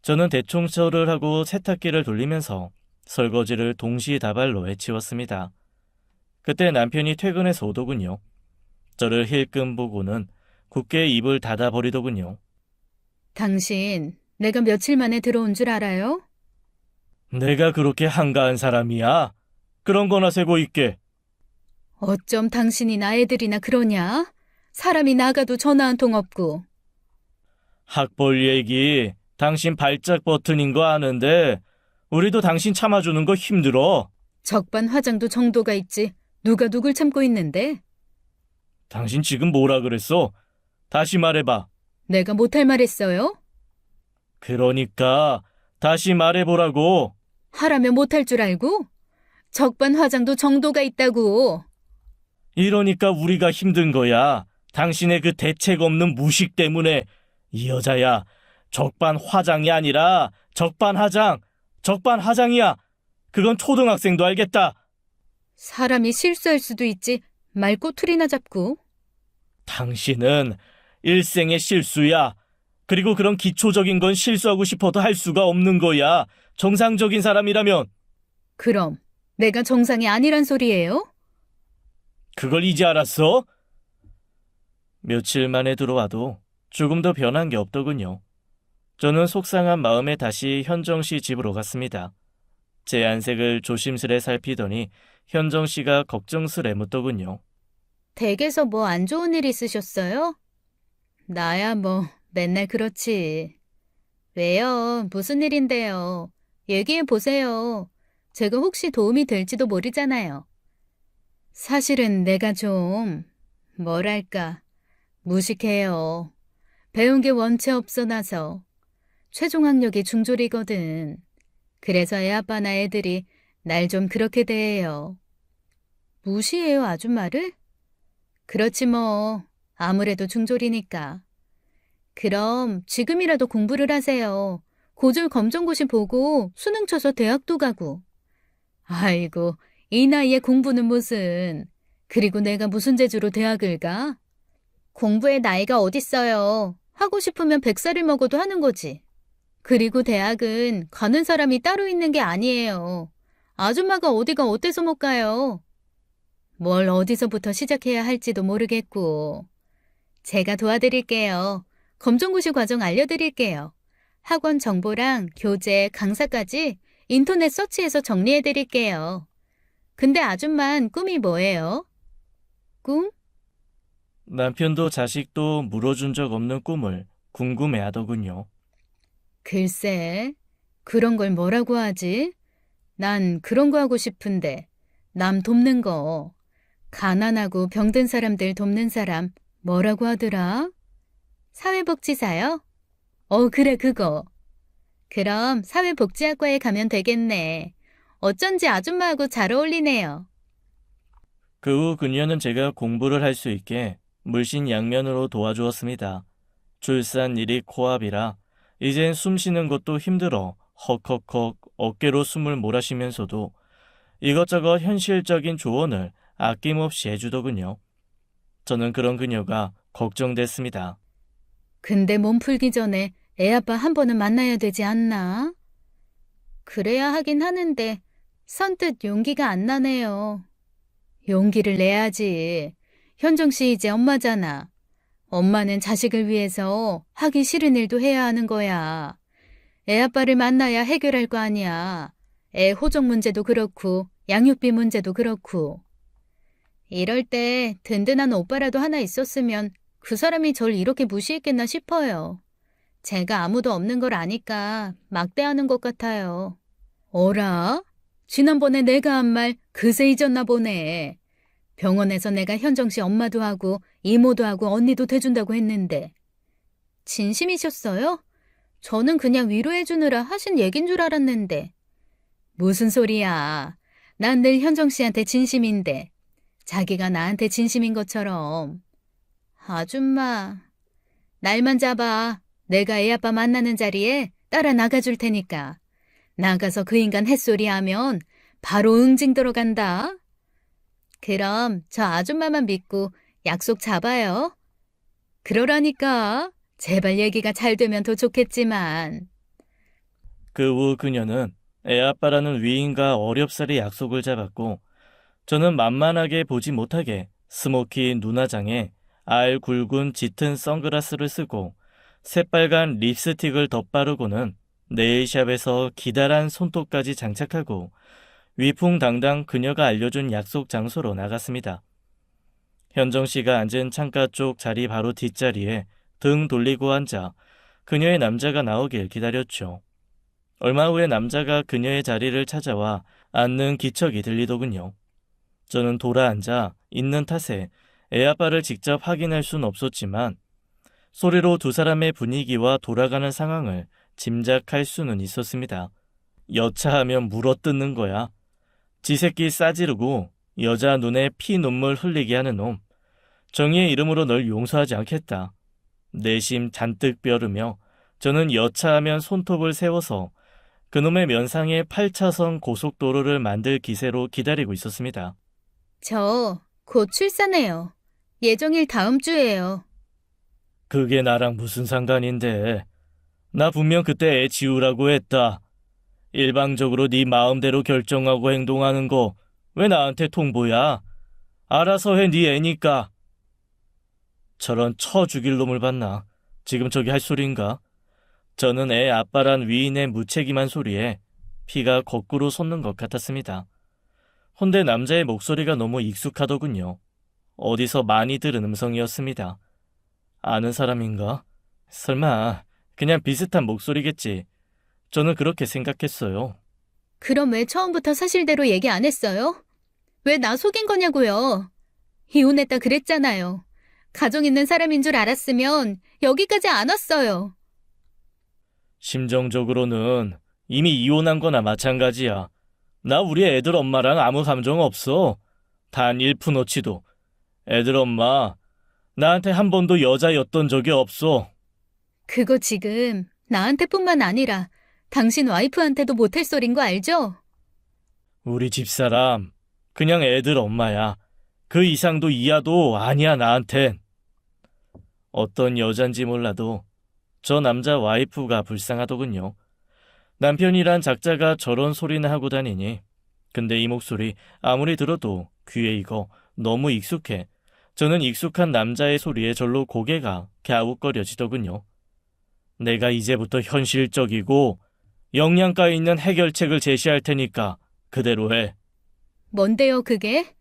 저는 대청소를 하고 세탁기를 돌리면서 설거지를 동시다발로 해치웠습니다. 그때 남편이 퇴근해서 오더군요. 저를 힐끔 보고는 굳게 입을 닫아버리더군요. 당신 내가 며칠 만에 들어온 줄 알아요? 내가 그렇게 한가한 사람이야? 그런 거나 세고 있게. 어쩜 당신이나 애들이나 그러냐? 사람이 나가도 전화 한 통 없고. 학벌 얘기 당신 발작 버튼인 거 아는데 우리도 당신 참아주는 거 힘들어. 적반 화장도 정도가 있지. 누가 누굴 참고 있는데? 당신 지금 뭐라 그랬어? 다시 말해봐. 내가 못할 말 했어요? 그러니까 다시 말해보라고. 하라면 못할 줄 알고? 적반 화장도 정도가 있다고. 이러니까 우리가 힘든 거야. 당신의 그 대책 없는 무식 때문에. 이 여자야, 적반화장이 아니라 적반하장, 적반하장이야. 그건 초등학생도 알겠다. 사람이 실수할 수도 있지. 말 꼬투리나 잡고. 당신은 일생의 실수야. 그리고 그런 기초적인 건 실수하고 싶어도 할 수가 없는 거야. 정상적인 사람이라면. 그럼 내가 정상이 아니란 소리예요? 그걸 이제 알았어? 며칠 만에 들어와도 조금 더 변한 게 없더군요. 저는 속상한 마음에 다시 현정 씨 집으로 갔습니다. 제 안색을 조심스레 살피더니 현정 씨가 걱정스레 묻더군요. 댁에서 뭐 안 좋은 일 있으셨어요? 나야 뭐 맨날 그렇지. 왜요? 무슨 일인데요? 얘기해 보세요. 제가 혹시 도움이 될지도 모르잖아요. 사실은 내가 좀 뭐랄까 무식해요. 배운 게 원체 없어 나서. 최종 학력이 중졸이거든. 그래서 애 아빠나 애들이 날 좀 그렇게 대해요. 무시해요, 아줌마를? 그렇지 뭐. 아무래도 중졸이니까. 그럼 지금이라도 공부를 하세요. 고졸 검정고시 보고 수능 쳐서 대학도 가고. 아이고, 이 나이에 공부는 무슨. 그리고 내가 무슨 재주로 대학을 가? 공부에 나이가 어딨어요. 하고 싶으면 100살을 먹어도 하는 거지. 그리고 대학은 가는 사람이 따로 있는 게 아니에요. 아줌마가 어디가 어때서 못 가요. 뭘 어디서부터 시작해야 할지도 모르겠고. 제가 도와드릴게요. 검정고시 과정 알려드릴게요. 학원 정보랑 교재, 강사까지 인터넷 서치해서 정리해드릴게요. 근데 아줌만 꿈이 뭐예요? 꿈? 남편도 자식도 물어준 적 없는 꿈을 궁금해하더군요. 글쎄, 그런 걸 뭐라고 하지? 난 그런 거 하고 싶은데. 남 돕는 거. 가난하고 병든 사람들 돕는 사람 뭐라고 하더라? 사회복지사요? 그래, 그거. 그럼 사회복지학과에 가면 되겠네. 어쩐지 아줌마하고 잘 어울리네요. 그 후 그녀는 제가 공부를 할 수 있게 물신양면으로 도와주었습니다. 출산일이 코앞이라 이젠 숨 쉬는 것도 힘들어 헉헉헉 어깨로 숨을 몰아쉬면서도 이것저것 현실적인 조언을 아낌없이 해주더군요. 저는 그런 그녀가 걱정됐습니다. 근데 몸 풀기 전에 애 아빠 한 번은 만나야 되지 않나? 그래야 하긴 하는데 선뜻 용기가 안 나네요. 용기를 내야지. 현정 씨 이제 엄마잖아. 엄마는 자식을 위해서 하기 싫은 일도 해야 하는 거야. 애 아빠를 만나야 해결할 거 아니야. 애 호적 문제도 그렇고 양육비 문제도 그렇고. 이럴 때 든든한 오빠라도 하나 있었으면 그 사람이 절 이렇게 무시했겠나 싶어요. 제가 아무도 없는 걸 아니까 막대하는 것 같아요. 어라? 지난번에 내가 한 말 그새 잊었나 보네. 병원에서 내가 현정 씨 엄마도 하고 이모도 하고 언니도 돼준다고 했는데. 진심이셨어요? 저는 그냥 위로해주느라 하신 얘긴 줄 알았는데. 무슨 소리야. 난 늘 현정 씨한테 진심인데. 자기가 나한테 진심인 것처럼. 아줌마, 날만 잡아. 내가 애 아빠 만나는 자리에 따라 나가줄 테니까. 나가서 그 인간 햇소리 하면 바로 응징 들어간다. 그럼 저 아줌마만 믿고 약속 잡아요. 그러라니까. 제발 얘기가 잘 되면 더 좋겠지만. 그 후 그녀는 애아빠라는 위인과 어렵사리 약속을 잡았고 저는 만만하게 보지 못하게 스모키 눈화장에 알 굵은 짙은 선글라스를 쓰고 새빨간 립스틱을 덧바르고는 네일샵에서 기다란 손톱까지 장착하고 위풍당당 그녀가 알려준 약속 장소로 나갔습니다. 현정 씨가 앉은 창가 쪽 자리 바로 뒷자리에 등 돌리고 앉아 그녀의 남자가 나오길 기다렸죠. 얼마 후에 남자가 그녀의 자리를 찾아와 앉는 기척이 들리더군요. 저는 돌아앉아 있는 탓에 애아빠를 직접 확인할 순 없었지만 소리로 두 사람의 분위기와 돌아가는 상황을 짐작할 수는 있었습니다. 여차하면 물어뜯는 거야. 지 새끼 싸지르고 여자 눈에 피 눈물 흘리게 하는 놈. 정의의 이름으로 널 용서하지 않겠다. 내심 잔뜩 뼈르며 저는 여차하면 손톱을 세워서 그놈의 면상에 8차선 고속도로를 만들 기세로 기다리고 있었습니다. 저 곧 출산해요. 예정일 다음 주예요. 그게 나랑 무슨 상관인데. 나 분명 그때 애 지우라고 했다. 일방적으로 네 마음대로 결정하고 행동하는 거 왜 나한테 통보야? 알아서 해, 네 애니까. 저런 쳐 죽일 놈을 봤나? 지금 저기 할 소린가? 저는 애 아빠란 위인의 무책임한 소리에 피가 거꾸로 솟는 것 같았습니다. 헌데 남자의 목소리가 너무 익숙하더군요. 어디서 많이 들은 음성이었습니다. 아는 사람인가? 설마 그냥 비슷한 목소리겠지. 저는 그렇게 생각했어요. 그럼 왜 처음부터 사실대로 얘기 안 했어요? 왜 나 속인 거냐고요? 이혼했다 그랬잖아요. 가정 있는 사람인 줄 알았으면 여기까지 안 왔어요. 심정적으로는 이미 이혼한 거나 마찬가지야. 나 우리 애들 엄마랑 아무 감정 없어. 단 1푼어치도. 애들 엄마, 나한테 한 번도 여자였던 적이 없어. 그거 지금 나한테뿐만 아니라 당신 와이프한테도 못할 소린 거 알죠? 우리 집사람, 그냥 애들 엄마야. 그 이상도 이하도 아니야, 나한텐. 어떤 여잔지 몰라도 저 남자 와이프가 불쌍하더군요. 남편이란 작자가 저런 소리나 하고 다니니. 근데 이 목소리 아무리 들어도 귀에 익어 너무 익숙해. 저는 익숙한 남자의 소리에 절로 고개가 갸웃거려지더군요. 내가 이제부터 현실적이고 영양가 있는 해결책을 제시할 테니까 그대로 해. 뭔데요, 그게?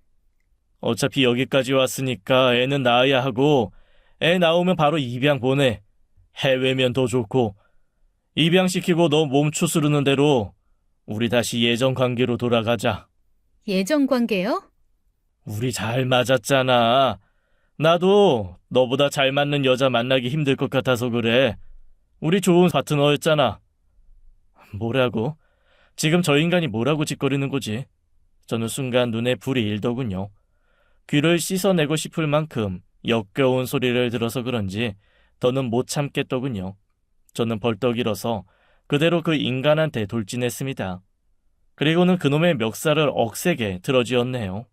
어차피 여기까지 왔으니까 애는 낳아야 하고 애 나오면 바로 입양 보내. 해외면 더 좋고 입양시키고 너 몸 추스르는 대로 우리 다시 예전 관계로 돌아가자. 예전 관계요? 우리 잘 맞았잖아. 나도 너보다 잘 맞는 여자 만나기 힘들 것 같아서 그래. 우리 좋은 파트너였잖아. 뭐라고? 지금 저 인간이 뭐라고 짓거리는 거지? 저는 순간 눈에 불이 일더군요. 귀를 씻어내고 싶을 만큼 역겨운 소리를 들어서 그런지 더는 못 참겠더군요. 저는 벌떡 일어서 그대로 그 인간한테 돌진했습니다. 그리고는 그놈의 멱살을 억세게 들어쥐었네요.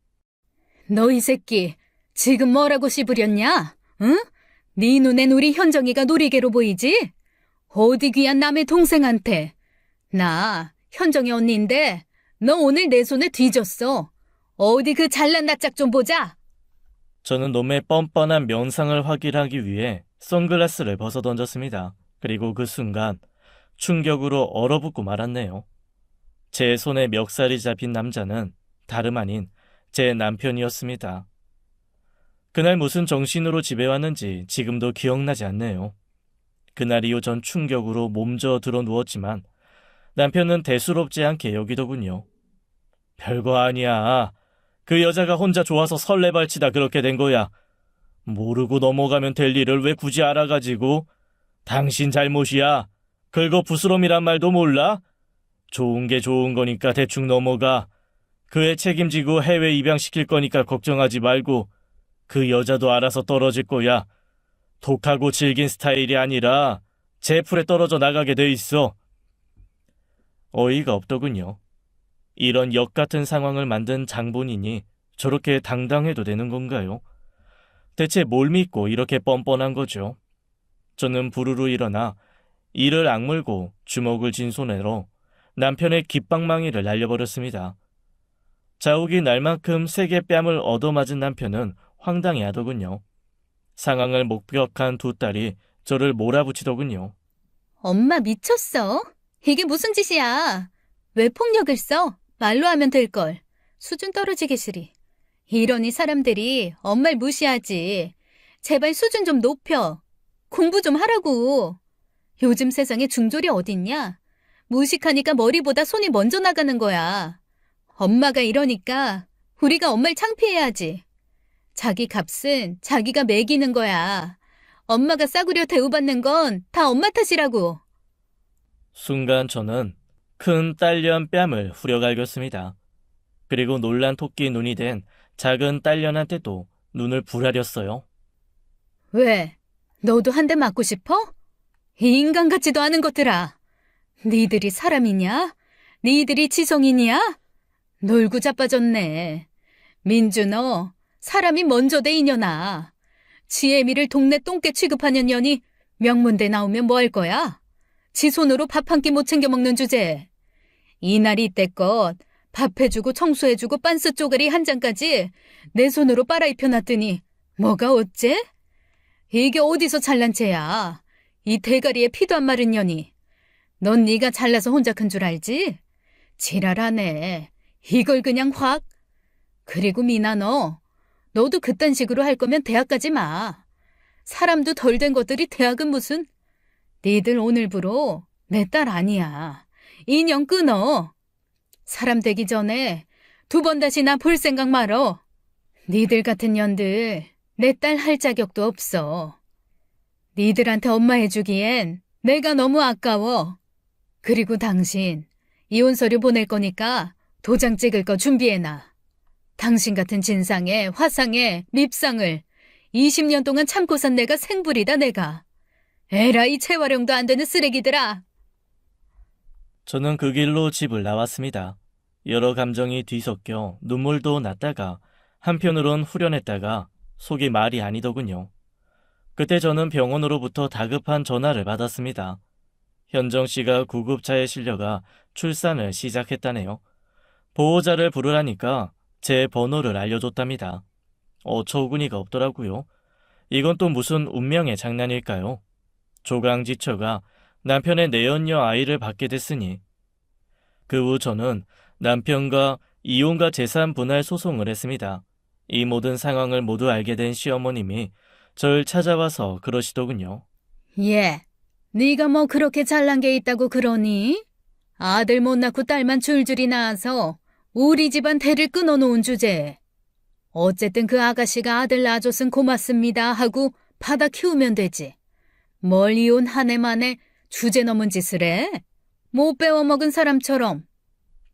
너 이 새끼, 지금 뭐라고 씹으렸냐? 응? 네 눈엔 우리 현정이가 놀이개로 보이지? 어디 귀한 남의 동생한테. 나 현정이 언니인데 너 오늘 내 손에 뒤졌어. 어디 그 잘난 낯짝 좀 보자. 저는 놈의 뻔뻔한 면상을 확인하기 위해 선글라스를 벗어던졌습니다. 그리고 그 순간 충격으로 얼어붙고 말았네요. 제 손에 멱살이 잡힌 남자는 다름 아닌 제 남편이었습니다. 그날 무슨 정신으로 집에 왔는지 지금도 기억나지 않네요. 그날 이후 전 충격으로 몸져 들어 누웠지만 남편은 대수롭지 않게 여기더군요. 별거 아니야. 그 여자가 혼자 좋아서 설레발치다 그렇게 된 거야. 모르고 넘어가면 될 일을 왜 굳이 알아가지고. 당신 잘못이야. 긁어 부스럼이란 말도 몰라? 좋은 게 좋은 거니까 대충 넘어가. 그 애 책임지고 해외 입양시킬 거니까 걱정하지 말고. 그 여자도 알아서 떨어질 거야. 독하고 질긴 스타일이 아니라 제풀에 떨어져 나가게 돼 있어. 어이가 없더군요. 이런 역 같은 상황을 만든 장본인이 저렇게 당당해도 되는 건가요? 대체 뭘 믿고 이렇게 뻔뻔한 거죠? 저는 부르르 일어나 이를 악물고 주먹을 쥔 손으로 남편의 귓방망이를 날려버렸습니다. 자욱이 날 만큼 세게 뺨을 얻어맞은 남편은 황당해하더군요. 상황을 목격한 두 딸이 저를 몰아붙이더군요. 엄마 미쳤어? 이게 무슨 짓이야? 왜 폭력을 써? 말로 하면 될걸. 수준 떨어지게 시리. 이러니 사람들이 엄마를 무시하지. 제발 수준 좀 높여. 공부 좀 하라고. 요즘 세상에 중졸이 어딨냐? 무식하니까 머리보다 손이 먼저 나가는 거야. 엄마가 이러니까 우리가 엄마를 창피해야지. 자기 값은 자기가 매기는 거야. 엄마가 싸구려 대우받는 건 다 엄마 탓이라고. 순간 저는 큰 딸년 뺨을 후려갈겼습니다. 그리고 놀란 토끼 눈이 된 작은 딸년한테도 눈을 부라렸어요. 왜? 너도 한 대 맞고 싶어? 이 인간 같지도 않은 것들아. 니들이 사람이냐? 니들이 지성이냐? 놀고 자빠졌네. 민주 너 사람이 먼저 돼 이년아. 지혜미를 동네 똥개 취급하는 년이 명문대 나오면 뭐 할 거야? 지 손으로 밥 한 끼 못 챙겨 먹는 주제. 이날이 이때껏 밥 해주고 청소해주고 빤스 쪼가리 한 장까지 내 손으로 빨아입혀놨더니 뭐가 어째? 이게 어디서 잘난 체야? 이 대가리에 피도 안 마른 년이. 넌 네가 잘나서 혼자 큰 줄 알지? 지랄하네. 이걸 그냥 확. 그리고 미나 너도 그딴 식으로 할 거면 대학 가지 마. 사람도 덜 된 것들이 대학은 무슨. 니들 오늘부로 내 딸 아니야. 인연 끊어. 사람 되기 전에 두 번 다시 나 볼 생각 말어. 니들 같은 년들 내 딸 할 자격도 없어. 니들한테 엄마 해주기엔 내가 너무 아까워. 그리고 당신 이혼 서류 보낼 거니까 도장 찍을 거 준비해놔. 당신 같은 진상에 화상에 밉상을 20년 동안 참고 산 내가 생불이다 내가. 에라이 재활용도 안 되는 쓰레기들아. 저는 그 길로 집을 나왔습니다. 여러 감정이 뒤섞여 눈물도 났다가 한편으론 후련했다가 속이 말이 아니더군요. 그때 저는 병원으로부터 다급한 전화를 받았습니다. 현정 씨가 구급차에 실려가 출산을 시작했다네요. 보호자를 부르라니까 제 번호를 알려줬답니다. 어처구니가 없더라고요. 이건 또 무슨 운명의 장난일까요? 조강지처가 남편의 내연녀 아이를 받게 됐으니. 그 후 저는 남편과 이혼과 재산 분할 소송을 했습니다. 이 모든 상황을 모두 알게 된 시어머님이 절 찾아와서 그러시더군요. 네가 뭐 그렇게 잘난 게 있다고 그러니? 아들 못 낳고 딸만 줄줄이 낳아서 우리 집안 대를 끊어놓은 주제에 어쨌든 그 아가씨가 아들 낳아줬은 고맙습니다 하고 받아 키우면 되지. 뭘 이혼 한 해 만에 주제 넘은 짓을 해? 못 배워먹은 사람처럼.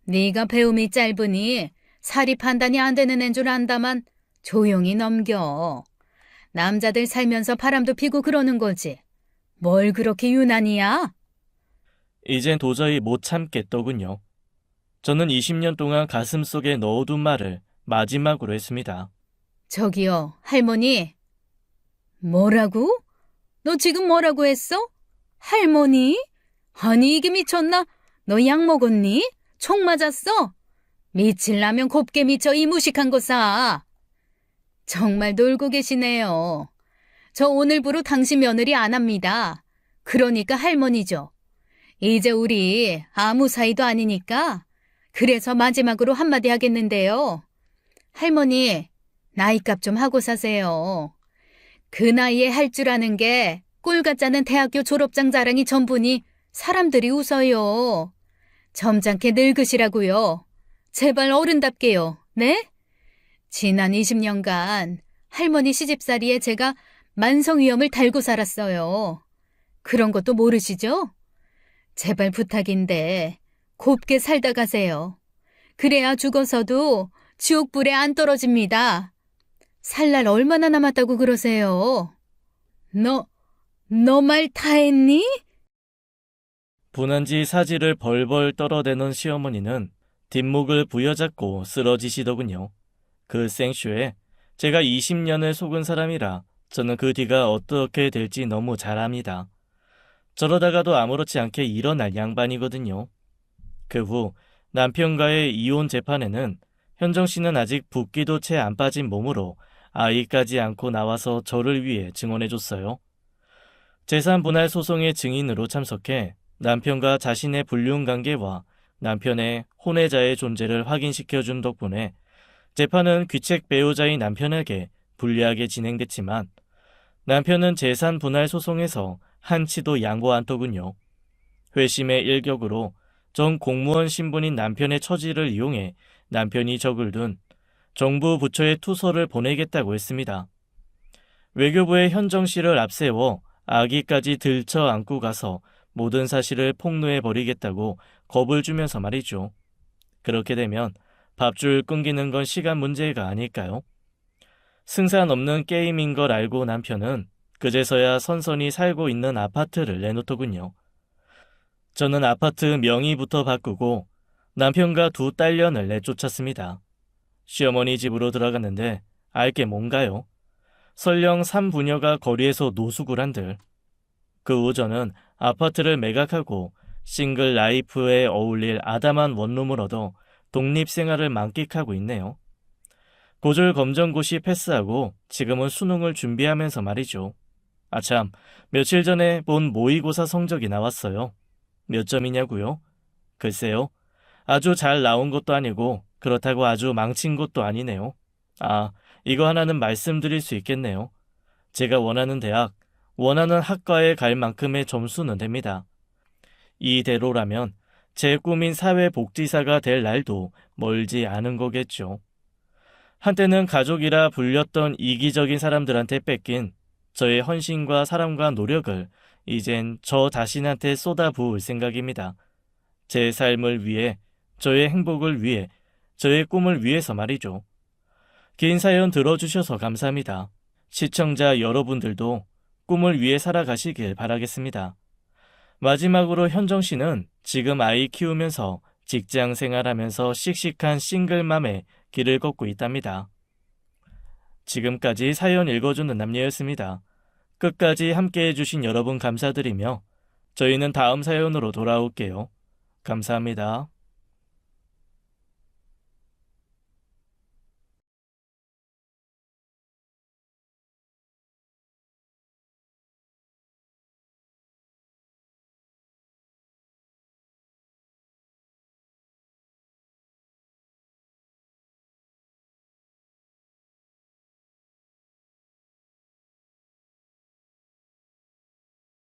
네가 배움이 짧으니 사리 판단이 안 되는 앤 줄 안다만 조용히 넘겨. 남자들 살면서 바람도 피고 그러는 거지. 뭘 그렇게 유난이야? 이젠 도저히 못 참겠더군요. 저는 20년 동안 가슴속에 넣어둔 말을 마지막으로 했습니다. 저기요, 할머니. 뭐라고? 너 지금 뭐라고 했어? 할머니? 아니 이게 미쳤나? 너 약 먹었니? 총 맞았어? 미칠라면 곱게 미쳐 이 무식한 거 사. 정말 놀고 계시네요. 저 오늘부로 당신 며느리 안 합니다. 그러니까 할머니죠. 이제 우리 아무 사이도 아니니까 그래서 마지막으로 한마디 하겠는데요. 할머니, 나이값 좀 하고 사세요. 그 나이에 할 줄 아는 게 꼴 같지 않은 대학교 졸업장 자랑이 전부니 사람들이 웃어요. 점잖게 늙으시라고요. 제발 어른답게요. 네? 지난 20년간 할머니 시집살이에 제가 만성위염을 달고 살았어요. 그런 것도 모르시죠? 제발 부탁인데 곱게 살다 가세요. 그래야 죽어서도 지옥불에 안 떨어집니다. 살 날 얼마나 남았다고 그러세요? 너 말 다 했니? 분한지 사지를 벌벌 떨어대는 시어머니는 뒷목을 부여잡고 쓰러지시더군요. 그 생쇼에 제가 20년을 속은 사람이라 저는 그 뒤가 어떻게 될지 너무 잘 압니다. 저러다가도 아무렇지 않게 일어날 양반이거든요. 그 후 남편과의 이혼 재판에는 현정 씨는 아직 붓기도 채 안 빠진 몸으로 아이까지 안고 나와서 저를 위해 증언해줬어요. 재산 분할 소송의 증인으로 참석해 남편과 자신의 불륜관계와 남편의 혼외자의 존재를 확인시켜준 덕분에 재판은 귀책 배우자인 남편에게 불리하게 진행됐지만 남편은 재산 분할 소송에서 한치도 양보 않더군요. 회심의 일격으로 전 공무원 신분인 남편의 처지를 이용해 남편이 적을 둔 정부 부처에 투서를 보내겠다고 했습니다. 외교부의 현정 씨를 앞세워 아기까지 들쳐 안고 가서 모든 사실을 폭로해버리겠다고 겁을 주면서 말이죠. 그렇게 되면 밥줄 끊기는 건 시간 문제가 아닐까요? 승산 없는 게임인 걸 알고 남편은 그제서야 선선히 살고 있는 아파트를 내놓더군요. 저는 아파트 명의부터 바꾸고 남편과 두 딸년을 내쫓았습니다. 시어머니 집으로 들어갔는데 알게 뭔가요? 설령 3부녀가 거리에서 노숙을 한들. 그 후 저는 아파트를 매각하고 싱글 라이프에 어울릴 아담한 원룸을 얻어 독립생활을 만끽하고 있네요. 고졸 검정고시 패스하고 지금은 수능을 준비하면서 말이죠. 아참, 며칠 전에 본 모의고사 성적이 나왔어요. 몇 점이냐고요? 글쎄요. 아주 잘 나온 것도 아니고 그렇다고 아주 망친 것도 아니네요. 아, 이거 하나는 말씀드릴 수 있겠네요. 제가 원하는 대학, 원하는 학과에 갈 만큼의 점수는 됩니다. 이대로라면 제 꿈인 사회복지사가 될 날도 멀지 않은 거겠죠. 한때는 가족이라 불렸던 이기적인 사람들한테 뺏긴 저의 헌신과 사랑과 노력을 이젠 저 자신한테 쏟아부을 생각입니다. 제 삶을 위해, 저의 행복을 위해, 저의 꿈을 위해서 말이죠. 긴 사연 들어주셔서 감사합니다. 시청자 여러분들도 꿈을 위해 살아가시길 바라겠습니다. 마지막으로 현정 씨는 지금 아이 키우면서 직장 생활하면서 씩씩한 싱글맘의 길을 걷고 있답니다. 지금까지 사연 읽어주는 남녀였습니다. 끝까지 함께해 주신 여러분 감사드리며 저희는 다음 사연으로 돌아올게요. 감사합니다.